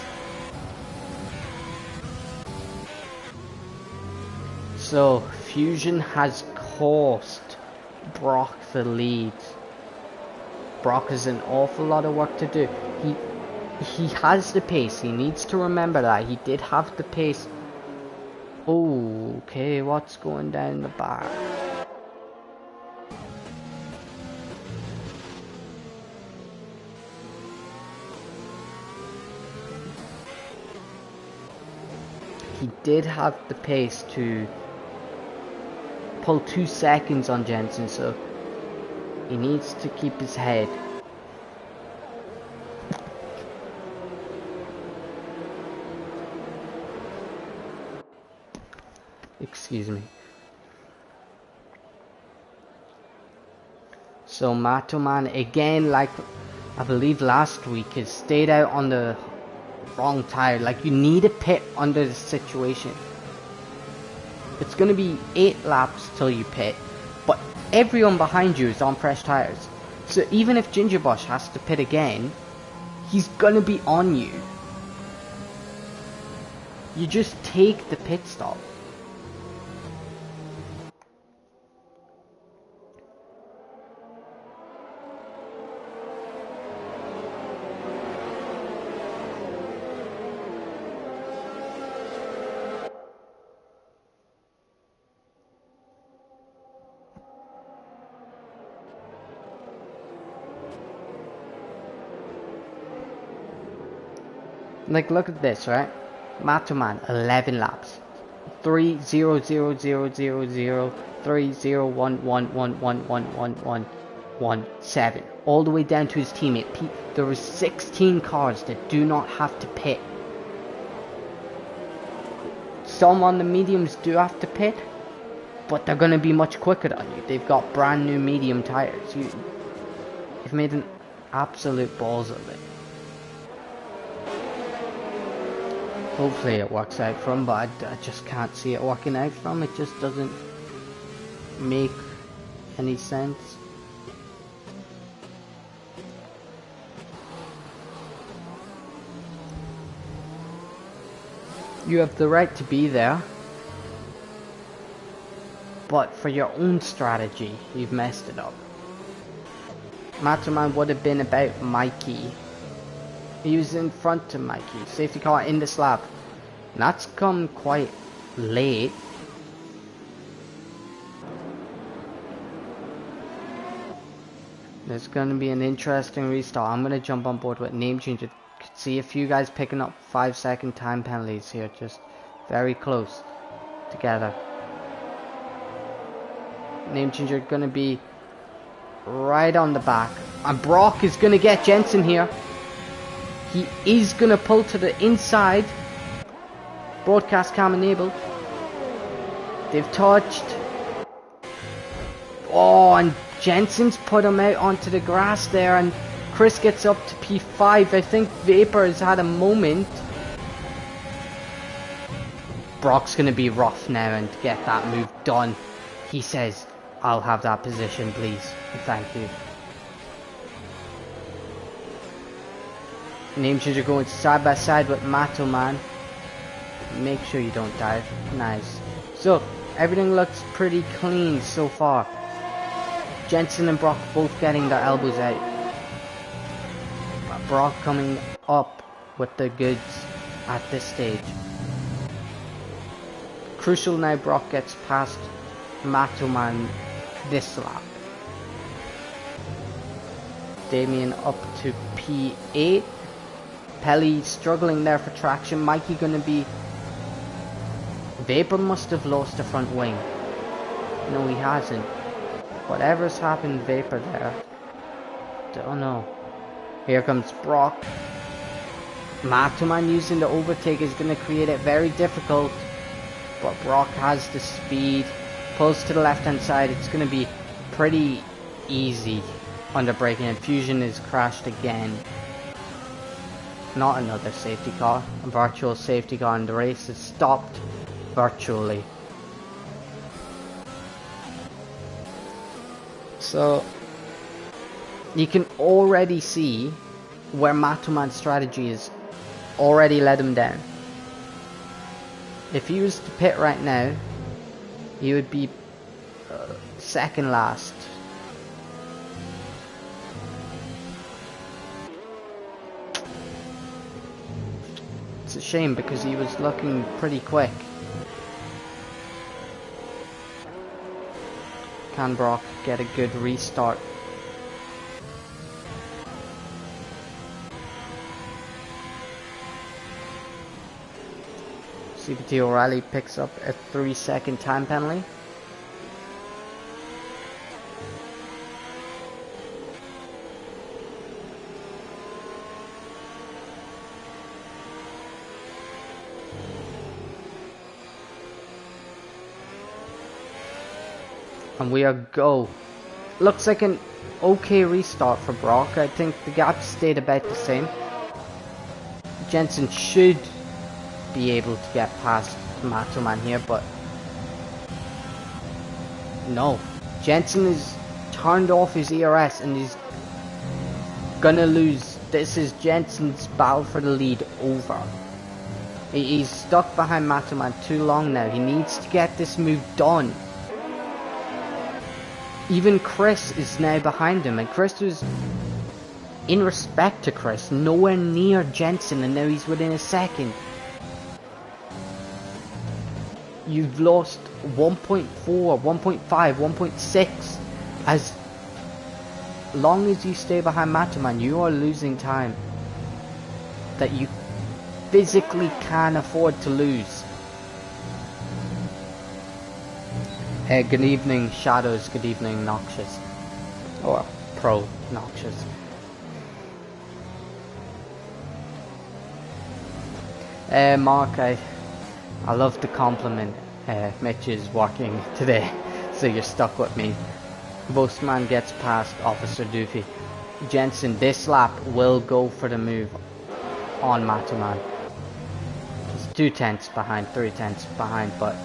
So Fusion has cost Brock the lead. Brock has an awful lot of work to do. He has the pace. He needs to remember that. He did have the pace. Oh, okay, what's going down the back? He did have the pace to pull 2 seconds on Jensen, so he needs to keep his head. Excuse me. So Matoman again, like I believe last week, has stayed out on the wrong tire. Like, you need a pit under the situation. It's gonna be 8 laps till you pit, but everyone behind you is on fresh tires. So even if Gingerbush has to pit again, he's gonna be on you. You just take the pit stop. Like, look at this, right? Matoman, 11 laps. 3 0 0 0 0 0 3 0 1 1 1 1 1 1 1 1 7, all the way down to his teammate. There were 16 cars that do not have to pit. Some on the mediums do have to pit, but they're going to be much quicker than you. They've got brand new medium tires. You've made an absolute balls of it. Hopefully it works out for him, but I just can't see it working out for him. It just doesn't make any sense. You have the right to be there, but for your own strategy, you've messed it up. Matoman would have been about Mikey. He was in front of Mikey. Safety car in this lap. And that's come quite late. There's going to be an interesting restart. I'm going to jump on board with Name Changer. Could see a few guys picking up 5-second time penalties here. Just very close together. Name Changer going to be right on the back. And Brock is going to get Jensen here. He is going to pull to the inside. Broadcast cam enabled. They've touched. Oh, and Jensen's put him out onto the grass there, and Chris gets up to P5. I think Vapor has had a moment. Brock's going to be rough now and get that move done. He says, I'll have that position, please. Thank you. Name Changer going side by side with Matoman. Make sure you don't dive. Nice. So, everything looks pretty clean so far. Jensen and Brock both getting their elbows out. Brock coming up with the goods at this stage. Crucial now, Brock gets past Matoman this lap. Damien up to P8. Pelly struggling there for traction. Mikey gonna be... Vapor must have lost the front wing. No, he hasn't. Whatever's happened, Vapor there. Don't know. Here comes Brock. Matoman using the overtake is gonna create it very difficult. But Brock has the speed. Pulls to the left hand side. It's gonna be pretty easy under braking. And Fusion is crashed again. Not another safety car. A virtual safety car, and the race is stopped virtually. So you can already see where Matoman's strategy has already let him down. If he was to pit right now, he would be second last. It's a shame because he was looking pretty quick. Can Brock get a good restart? CPT O'Reilly picks up a 3-second time penalty. And we are go. Looks like an okay restart for Brock. I think the gap stayed about the same. Jensen should be able to get past Macho Man here, but no. Jensen is turned off his ERS and he's gonna lose. This is Jensen's battle for the lead over. He's stuck behind Macho Man too long now. He needs to get this move done. Even Chris is now behind him, and Chris was, in respect to Chris, nowhere near Jensen, and now he's within a second. You've lost 1.4, 1.5, 1.6. As long as you stay behind Macho Man, you are losing time that you physically can afford to lose. Good evening, Shadows. Good evening, Noxious. Or Pro Noxious. Mark, I love the compliment. Mitch is working today, so you're stuck with me. Boastman gets past Officer Doofy. Jensen, this lap will go for the move on Macho Man. He's 2 tenths behind, 3 tenths behind, but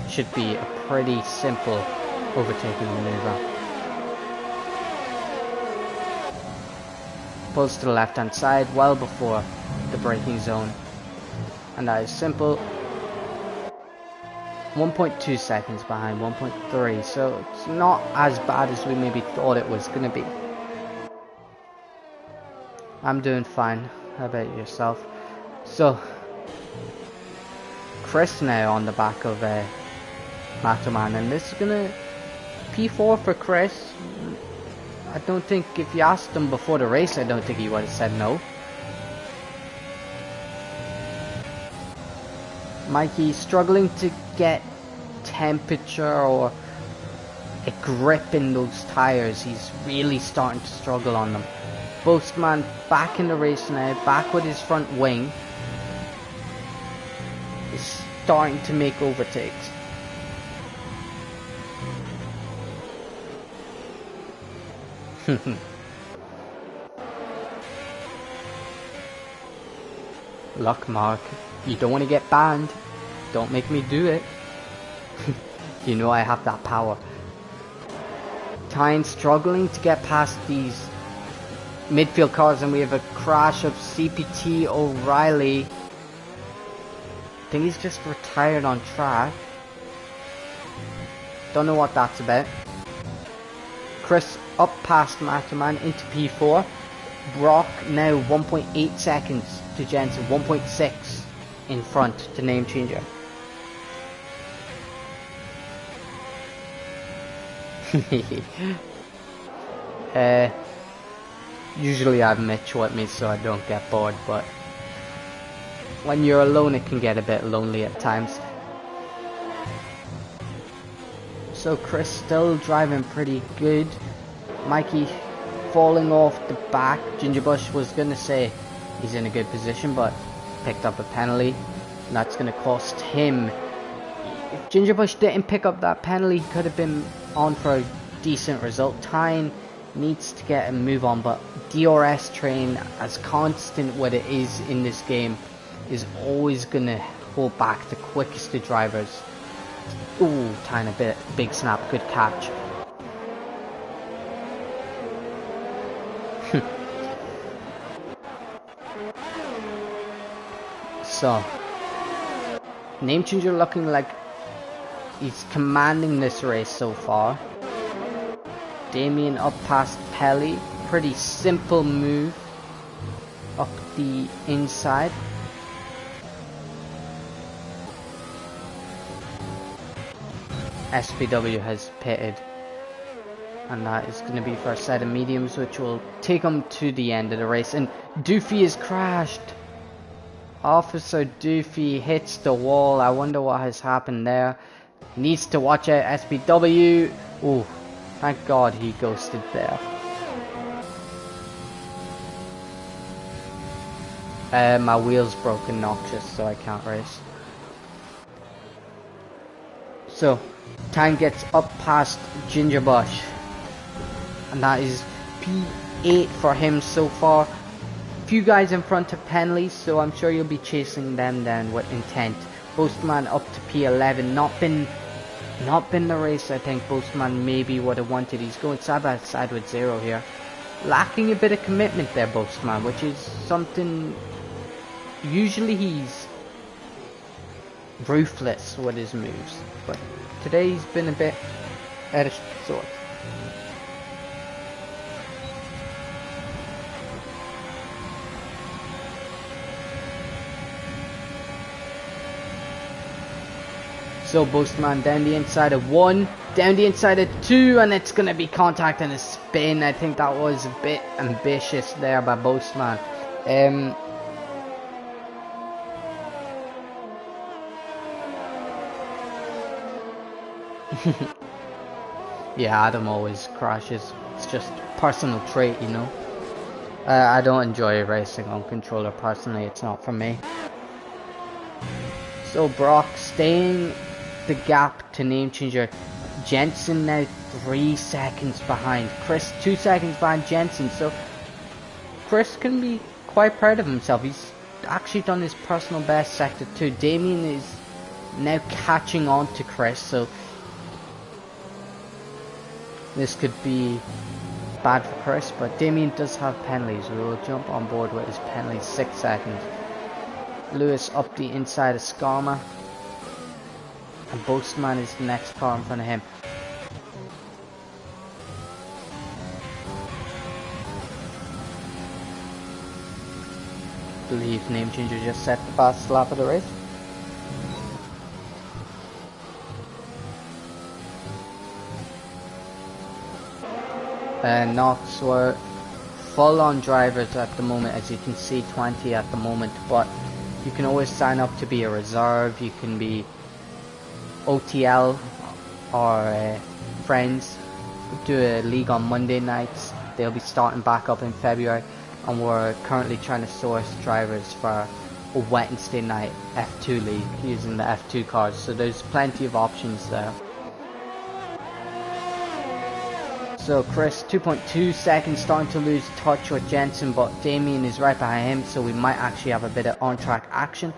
should be a pretty simple overtaking maneuver. Pulls to the left hand side well before the braking zone, and that is simple. 1.2 seconds behind, 1.3, so it's not as bad as we maybe thought it was gonna be. I'm doing fine. How about yourself? So Chris now on the back of Macho Man, and this is gonna P4 for Chris. I don't think, if you asked him before the race, I don't think he would have said no. Mikey struggling to get temperature or a grip in those tires. He's really starting to struggle on them. Boastman back in the race now, back with his front wing. He's starting to make overtakes. Luck, Mark. You don't want to get banned. Don't make me do it. You know I have that power. Tyne struggling to get past these midfield cars, and we have a crash of CPT O'Reilly. I think he's just retired on track. Don't know what that's about. Chris up past Macho Man into P4. Brock now 1.8 seconds to Jensen, 1.6 in front to name changer. Usually I have Mitch with me so I don't get bored, but when you're alone it can get a bit lonely at times. So Chris still driving pretty good. Mikey falling off the back. Ginger Bush was gonna say he's in a good position, but picked up a penalty, and that's gonna cost him. If Ginger Bush didn't pick up that penalty, he could have been on for a decent result. Tyne needs to get a move on, but DRS train, as constant what it is in this game, is always gonna hold back the quickest of drivers. Ooh, Tyne a bit big snap, good catch. So, name changer looking like he's commanding this race so far. Damien up past Pelly, pretty simple move up the inside. SPW has pitted, and that is going to be for a set of mediums, which will take him to the end of the race. And Doofy has crashed. Officer Doofy hits the wall. I wonder what has happened there. Needs to watch out, SPW. Ooh, thank God he ghosted there. My wheel's broken, Noxious, so I can't race. So, Tyne gets up past Ginger Bush. And that is P8 for him so far. Few guys in front of Penley, so I'm sure you'll be chasing them down with intent. Boastman up to P11, not been the race I think Boastman maybe would have wanted. He's going side by side with Zero here. Lacking a bit of commitment there, Boastman, which is something, usually he's ruthless with his moves, but today he's been a bit out of sorts. So Boastman down the inside of 1, down the inside of 2, and it's going to be contact and a spin. I think that was a bit ambitious there by Boastman. Yeah, Adam always crashes. It's just personal trait, you know. I don't enjoy racing on controller personally. It's not for me. So Brock staying the gap to name changer Jensen, now 3 seconds behind. Chris 2 seconds behind Jensen, so Chris can be quite proud of himself. He's actually done his personal best sector 2. Damien is now catching on to Chris, so this could be bad for Chris, but Damien does have penalties. We will jump on board with his penalties. 6 seconds. Lewis up the inside of Skarma, and Boastman is the next car in front of him. I believe Name Changer just set the fastest lap of the race. Knox were full on drivers at the moment, as you can see, 20 at the moment, but you can always sign up to be a reserve. You can be OTL or friends. Do a league on Monday nights. They'll be starting back up in February, and we're currently trying to source drivers for a Wednesday night F2 league using the F2 cars, so there's plenty of options there. So Chris 2.2 seconds, starting to lose touch with Jensen, but Damien is right behind him, so we might actually have a bit of on-track action.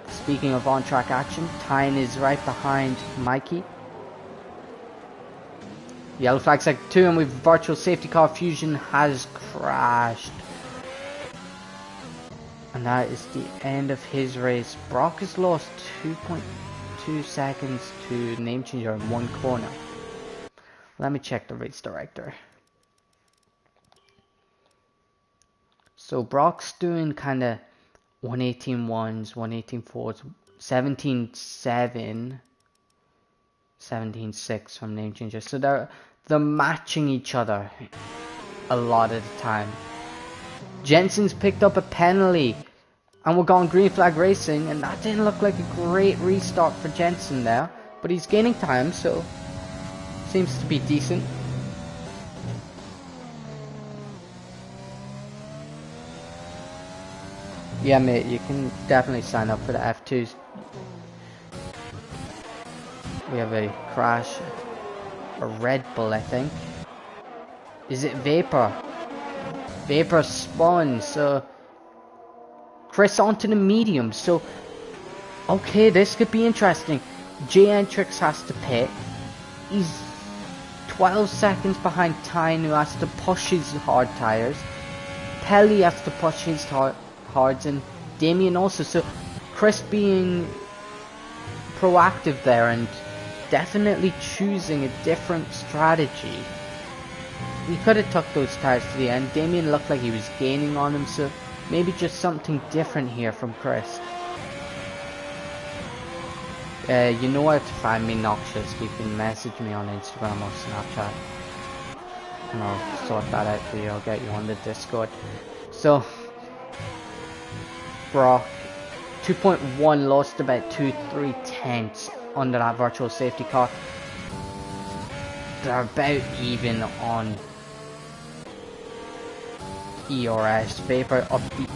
Speaking of on-track action, Tyne is right behind Mikey. Yellow flag sector 2, and with virtual safety car, Fusion has crashed. And that is the end of his race. Brock has lost 2.2 seconds to Name Changer in 1 corner. Let me check the race director. So Brock's doing kind of 118.1s, 118.4s, 17.7, 17.6 from Name Changer. So they're matching each other a lot of the time. Jensen's picked up a penalty, and we're going green flag racing, and that didn't look like a great restart for Jensen there, but he's gaining time, so seems to be decent. Yeah, mate, you can definitely sign up for the F2s. We have a crash. A Red Bull, I think. Is it Vapor? Vapor spun, so Chris onto the medium, so okay, this could be interesting. J-Entrix has to pit. He's 12 seconds behind Tyne, who has to push his hard tires. Pelly has to push his hards, and Damien also. So Chris being proactive there and definitely choosing a different strategy. He could have tucked those tires to the end. Damien looked like he was gaining on him, so maybe just something different here from Chris. You know where to find me, Noxious. You can message me on Instagram or Snapchat, and I'll sort that out for you. I'll get you on the Discord. So Brock 2.1 lost about 2-3 tenths under that virtual safety car. They're about even on ERS. Vapor up the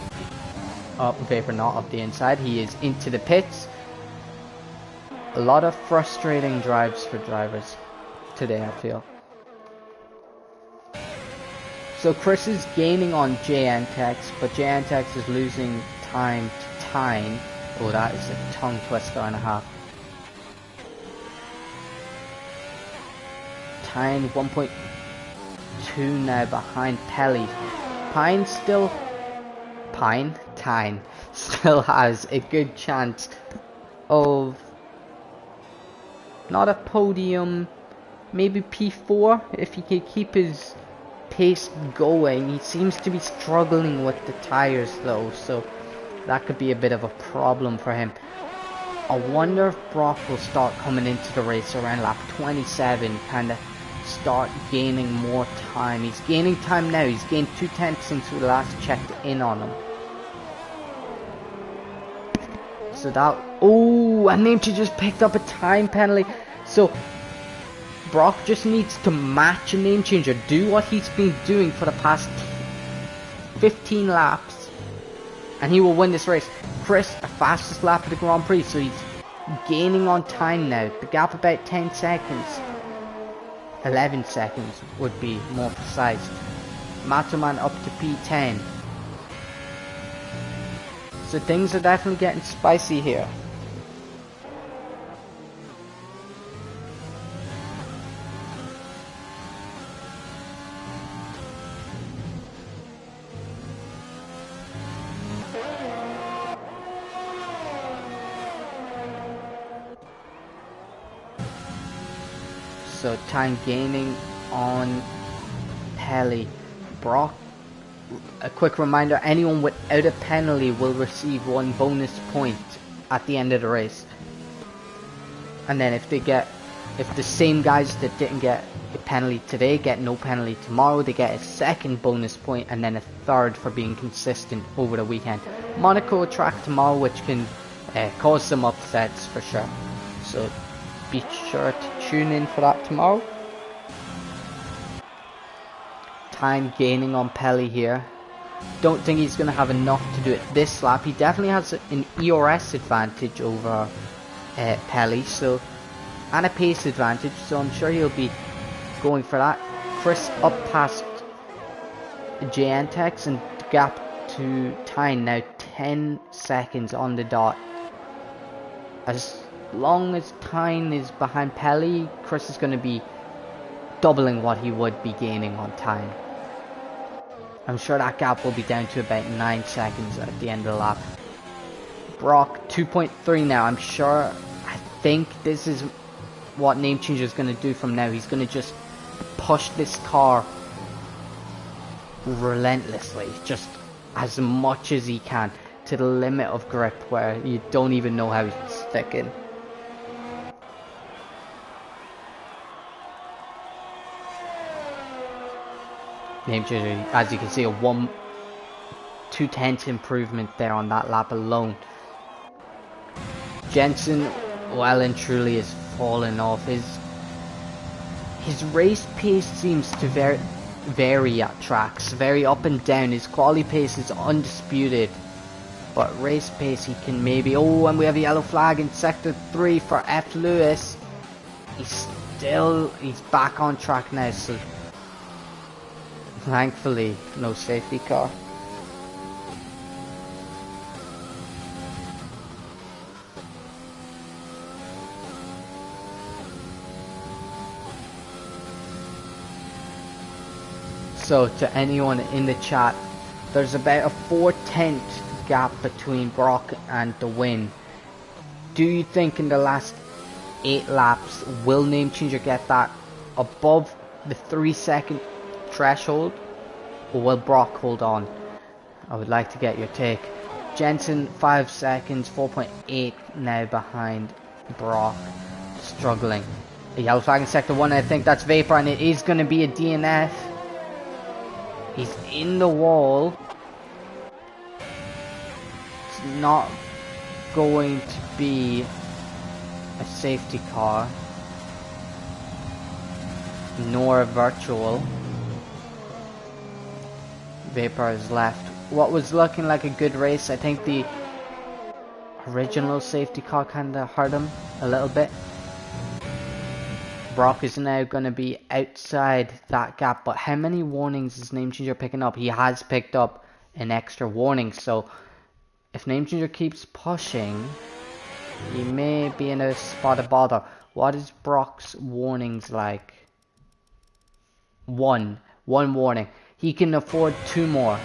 Vapor not up the inside. He is into the pits. A lot of frustrating drives for drivers. today, I feel. So Chris is gaining on JNTX, but JNTX is losing time to Tyne. Oh, that is a tongue twister and a half. Tyne 1.2 now behind Pelly. Tyne still has a good chance of not a podium, maybe P4 if he can keep his pace going. He seems to be struggling with the tires though, so that could be a bit of a problem for him. I wonder if Brock will start coming into the race around lap 27, kind of start gaining more time. He's gaining time now. He's gained 2/10 since we last checked in on him. So that, oh, and Namecheanger just picked up a time penalty. So Brock just needs to match a Namecheanger, do what he's been doing for the past 15 laps, and he will win this race. Chris, the fastest lap of the Grand Prix, so he's gaining on time now. The gap about 10 seconds. 11 seconds would be more precise. Matoman up to P10. So things are definitely getting spicy here. So time gaining on Pelly. Brock, a quick reminder, anyone without a penalty will receive 1 bonus point at the end of the race. And then if the same guys that didn't get a penalty today get no penalty tomorrow, they get a 2nd bonus point and then a 3rd for being consistent over the weekend. Monaco track tomorrow, which can cause some upsets for sure. So be sure to tune in for that tomorrow. Time gaining on Pelly here. Don't think he's going to have enough to do it this lap. He definitely has an ERS advantage over Pelly, so, and a pace advantage, so I'm sure he'll be going for that. Chris up past JNTX, and the gap to Tyne now 10 seconds on the dot. As long as Tyne is behind Pelly, Chris is going to be doubling what he would be gaining on time. I'm sure that gap will be down to about 9 seconds at the end of the lap. Brock 2.3 now. I think this is what Namecheanger is going to do from now. He's going to just push this car relentlessly, just as much as he can, to the limit of grip where you don't even know how he's sticking. Namecheanger, as you can see, a 2/10 improvement there on that lap alone. Jensen, well and truly, is falling off. His race pace seems to vary at tracks, very up and down. His quality pace is undisputed, but race pace he can maybe. Oh, and we have a yellow flag in sector 3 for F. Lewis. He's back on track now, so thankfully no safety car. So to anyone in the chat, there's about a 4/10 gap between Brock and the win. Do you think in the last 8 laps will Namecheanger get that above the 3-second threshold, or will Brock hold on? I would like to get your take. Jensen 5 seconds, 4.8 now behind Brock, struggling. A yellow flag in sector 1, I think that's Vapor, and it is going to be a DNF. He's in the wall. It's not going to be a safety car, nor a virtual. Vapor is left. What was looking like a good race, I think the original safety car kind of hurt him a little bit. Brock is now going to be outside that gap, but how many warnings is Name Changer picking up? He has picked up an extra warning, so if Name Changer keeps pushing, he may be in a spot of bother. What is Brock's warnings like? One warning. He can afford 2 more.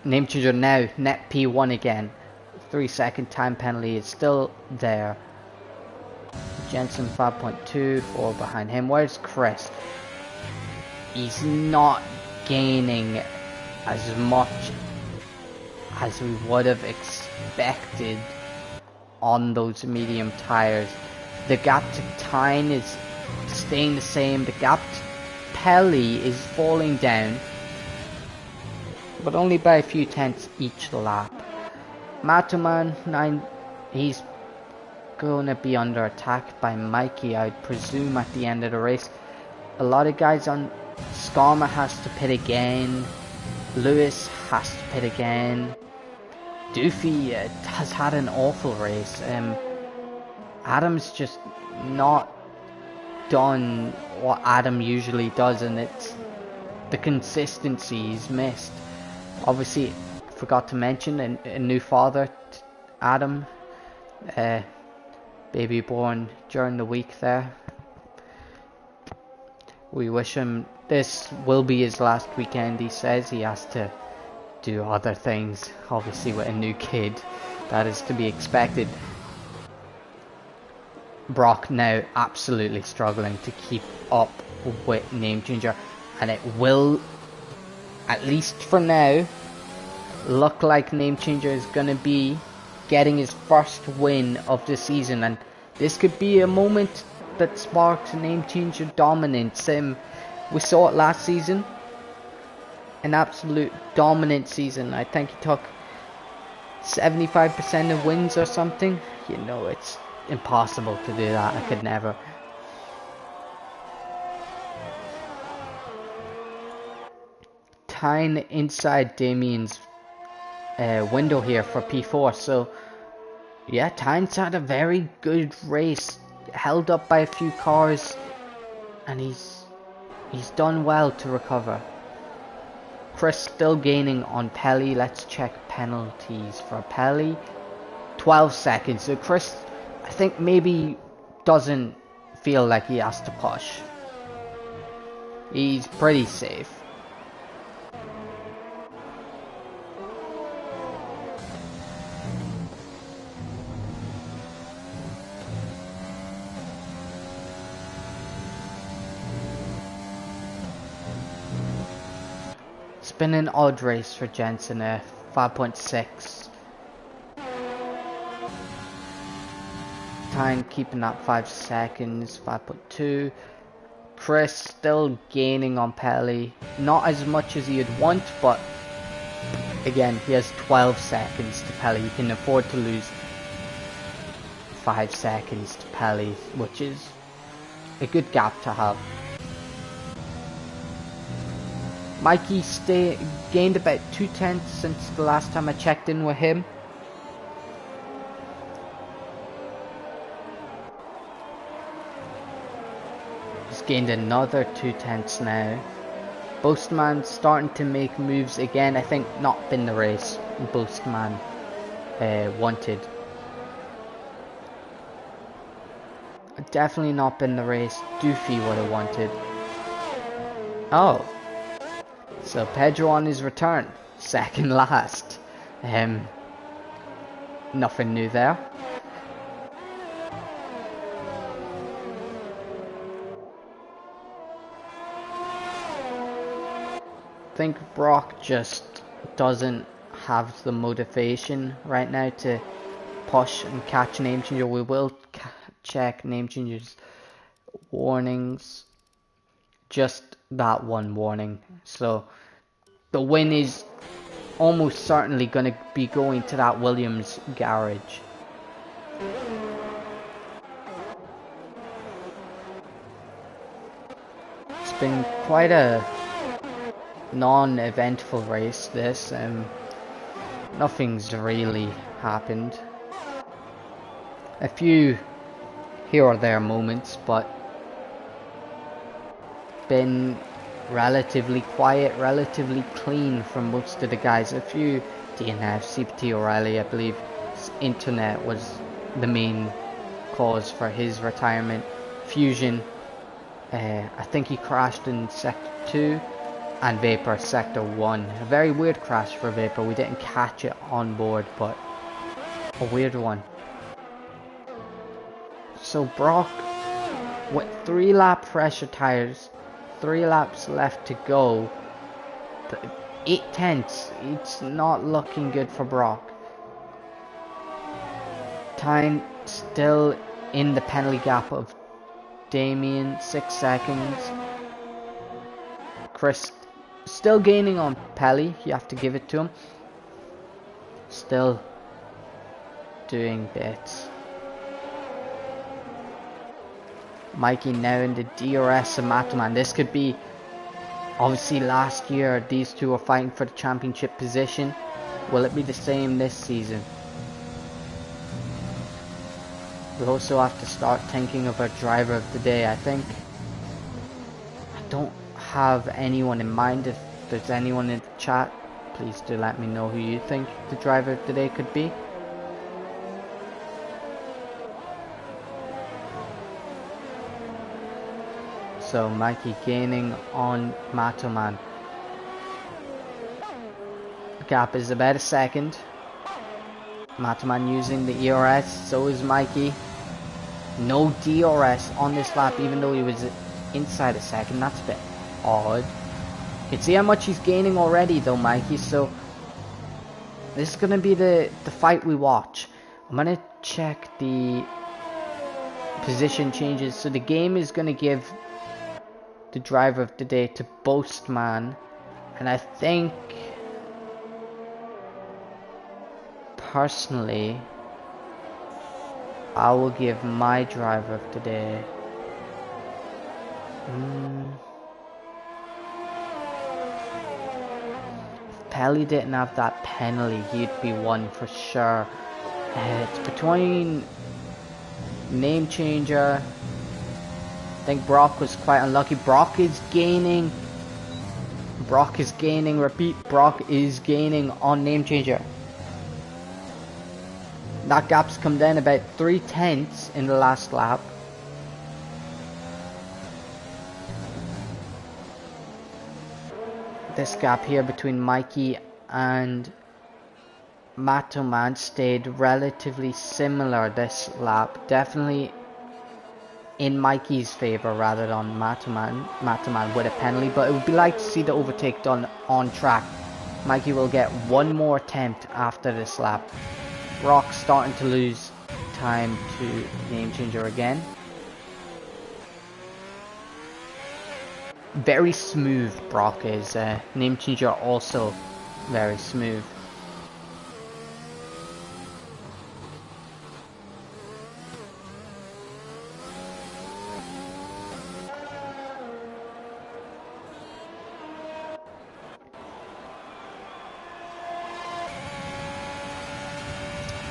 Name Changer now, net P1 again. 3-second time penalty is still there. Jensen 5.2, 4 behind him. Where's Chris? He's not gaining as much as we would have expected on those medium tires. The gap to Tyne is staying the same. The gap to Pelly is falling down, but only by a few tenths each lap. Matuman 9, he's gonna be under attack by Mikey, I'd presume, at the end of the race. A lot of guys on Skarma has to pit again. Lewis has to pit again. Doofy has had an awful race. Adam's just not done what Adam usually does, and it's the consistency he's missed. Obviously, forgot to mention a new father, Adam, baby born during the week there. We wish him, this will be his last weekend. He says he has to do other things, obviously with a new kid, that is to be expected. Brock now absolutely struggling to keep up with Name Changer, and it will, at least for now, look like Name Changer is going to be getting his first win of the season, and this could be a moment that sparks Name Changer dominance. We saw it last season, an absolute dominant season. I think he took 75% of wins or something. You know, it's impossible to do that. I could never. Tyne inside Damien's window here for P4. So yeah, Tyne's had a very good race, held up by a few cars, and he's done well to recover. Chris still gaining on Pelly. Let's check penalties for Pelly. 12 seconds. So Chris, I think, maybe doesn't feel like he has to push. He's pretty safe. It's been an odd race for Jensen, 5.6. Tyne keeping that 5 seconds, 5.2. Chris still gaining on Pelly. Not as much as he'd want, but again, he has 12 seconds to Pelly. He can afford to lose 5 seconds to Pelly, which is a good gap to have. Mikey gained about 2/10 since the last time I checked in with him. He's gained another 2/10 now. Boastman starting to make moves again. I think not been the race Boastman wanted. Definitely not been the race Doofy would have wanted. Oh. So Pedro on his return, second last. Nothing new there. I think Brock just doesn't have the motivation right now to push and catch Name Changer. We will check Name Changer's warnings. Just that one warning. So the win is almost certainly going to be going to that Williams garage. It's been quite a non-eventful race, this. Nothing's really happened. A few here or there moments, but been relatively quiet, relatively clean from most of the guys. A few DNF, CPT O'Reilly, I believe his internet was the main cause for his retirement. Fusion, I think he crashed in Sector 2, and Vapor Sector 1. A very weird crash for Vapor. We didn't catch it on board, but a weird one. So Brock, with 3 lap pressure tires, 3 laps left to go, 8 tenths, it's not looking good for Brock. Time still in the penalty gap of Damien, 6 seconds. Chris still gaining on Pelly, you have to give it to him. Still doing bits. Mikey now in the DRS and Matoman. This could be, obviously last year these two were fighting for the championship position. Will it be the same this season? We also have to start thinking of our driver of the day. I think I don't have anyone in mind. If there's anyone in the chat, please do let me know who you think the driver of the day could be. So Mikey gaining on Matoman. The gap is about a second. Matoman using the ERS, so is Mikey. No DRS on this lap, even though he was inside a second. That's a bit odd. You can see how much he's gaining already though, Mikey, so this is going to be the fight we watch. I'm going to check the position changes. So the game is going to give the driver of the day to Boastman, and I think personally I will give my driver of the day if Pelly didn't have that penalty, he'd be one for sure. It's between Name Changer. I think Brock was quite unlucky. Brock is gaining. Repeat, Brock is gaining on Name Changer. That gap's come down about 3 tenths in the last lap. This gap here between Mikey and Matoman stayed relatively similar this lap. Definitely in Mikey's favour rather than Matoman with a penalty, but it would be like to see the overtake done on track. Mikey will get one more attempt after this lap. Brock starting to lose time to Name Changer again. Very smooth Brock is. Name Changer also very smooth.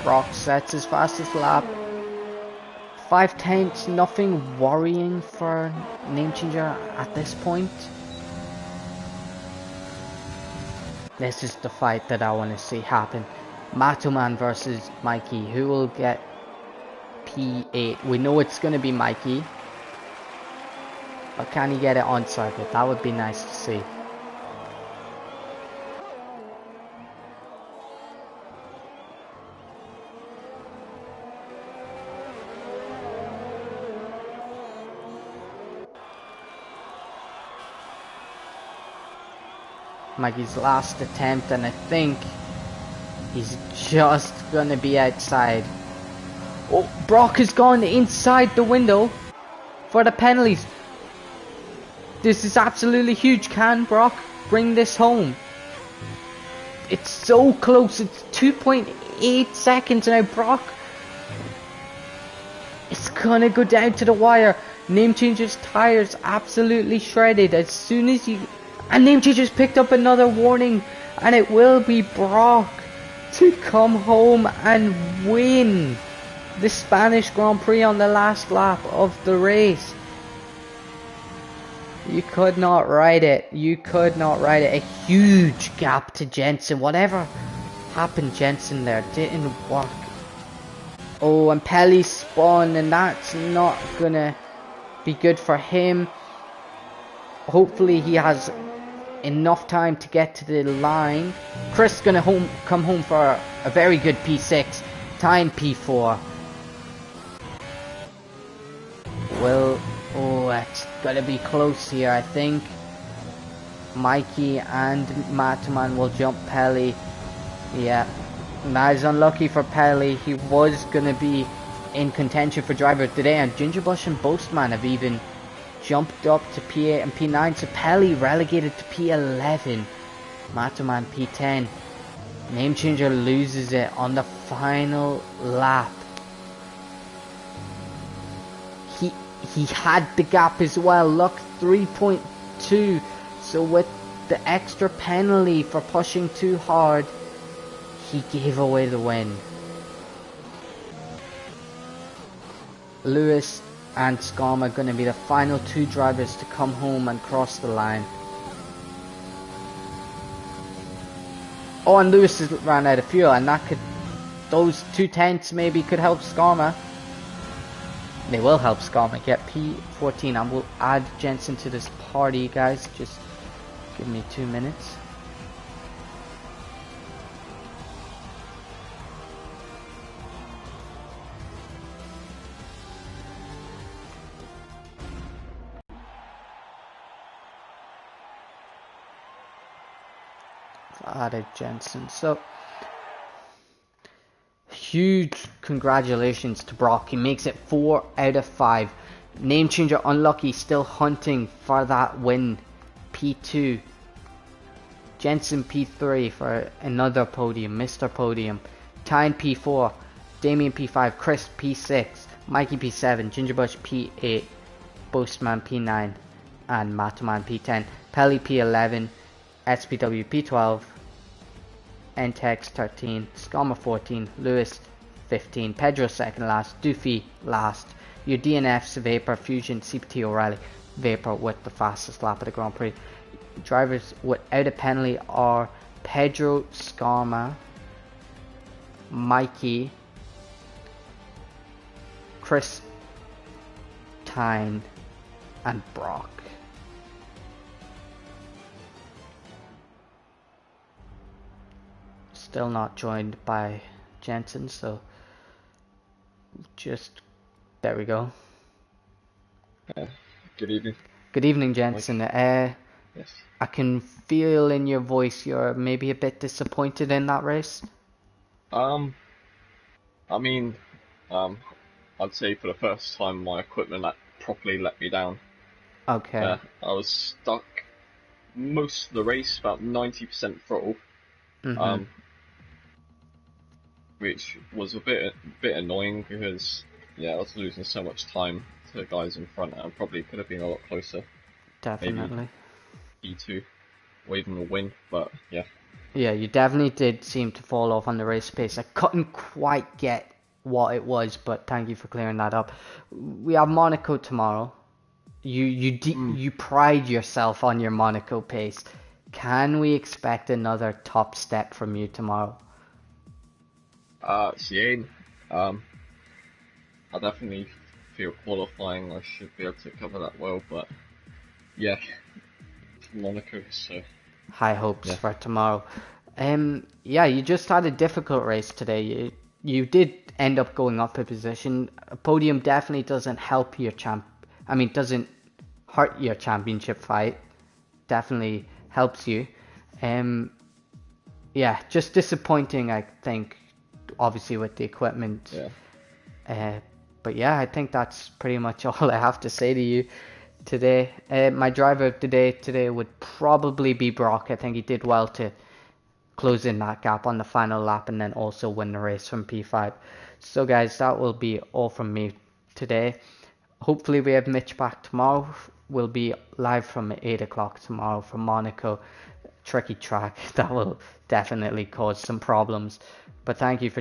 Brock sets his fastest lap. 5 tenths, nothing worrying for Name Changer at this point. This is the fight that I want to see happen. Matoman versus Mikey. Who will get P8? We know it's going to be Mikey. But can he get it on circuit? That would be nice to see. Mikey's last attempt, and I think he's just gonna be outside. Oh, Brock has gone inside the window for the penalties. This is absolutely huge. Can Brock bring this home? It's so close. It's 2.8 seconds now. Brock, it's gonna go down to the wire. Name Changer's tires absolutely shredded as soon as you... And Name Changer's picked up another warning, and it will be Brock to come home and win the Spanish Grand Prix on the last lap of the race. You could not ride it. You could not ride it. A huge gap to Jensen. Whatever happened, Jensen there didn't work. Oh, and Pelly spun, and that's not gonna be good for him. Hopefully he has enough time to get to the line. Chris gonna come home for a very good P6. Time P4. Well, oh, it's gonna be close here, I think. Mikey and Mataman will jump Pelly. Yeah, that is unlucky for Pelly. He was gonna be in contention for driver today, and Gingerbush and Boastman have even jumped up to P8 and P9, so Pelly relegated to P11. Mataman P10. Name Changer loses it on the final lap. He had the gap as well. Look, 3.2. So with the extra penalty for pushing too hard, he gave away the win. Lewis and Scum are going to be the final two drivers to come home and cross the line. Oh, and Lewis has ran out of fuel, and that could, those 2 tenths maybe could help Skarma. They will help Skarma get P14. I will add Jensen to this party, guys. Just give me 2 minutes. Added Jensen. So huge congratulations to Brock. He makes it 4 out of 5. Name Changer unlucky, still hunting for that win. P2. Jensen P3 for another podium, Mr. Podium. Tyne P4. Damien P5. Chris P6. Mikey P7. Gingerbush P8. Boastman P9. And Mataman P10. Pelly P11. SPW P12. Ntex 13, Scammer 14, Lewis 15, Pedro second last, Doofy last. Your DNFs, Vapor, Fusion, CPT O'Reilly, Vapor with the fastest lap of the Grand Prix. Drivers without a penalty are Pedro, Skarma, Mikey, Chris, Tyne, and Brock. Still not joined by Jensen, so just there we go. Good evening. Good evening, Jensen. Yes. I can feel in your voice you're maybe a bit disappointed in that race. I mean, I'd say for the first time my equipment properly let me down. Okay. I was stuck most of the race, about 90% throttle. Which was a bit annoying because I was losing so much time to the guys in front, and probably could have been a lot closer. Definitely. Maybe E2 or even a win, but yeah. Yeah, you definitely did seem to fall off on the race pace. I couldn't quite get what it was, but thank you for clearing that up. We have Monaco tomorrow. You pride yourself on your Monaco pace. Can we expect another top step from you tomorrow? Cien, I definitely feel qualifying I should be able to cover that well, but yeah, Monaco, so high hopes for tomorrow. Yeah, you just had a difficult race today. You did end up going up a position. A podium definitely doesn't help your doesn't hurt your championship fight. Definitely helps you. Yeah, just disappointing, I think. Obviously with the equipment. But yeah, I think that's pretty much all I have to say to you today. My driver today would probably be Brock. I think he did well to close in that gap on the final lap and then also win the race from P5. So guys, that will be all from me today. Hopefully we have Mitch back tomorrow. We'll be live from 8 o'clock tomorrow from Monaco. Tricky track that will definitely cause some problems. But thank you for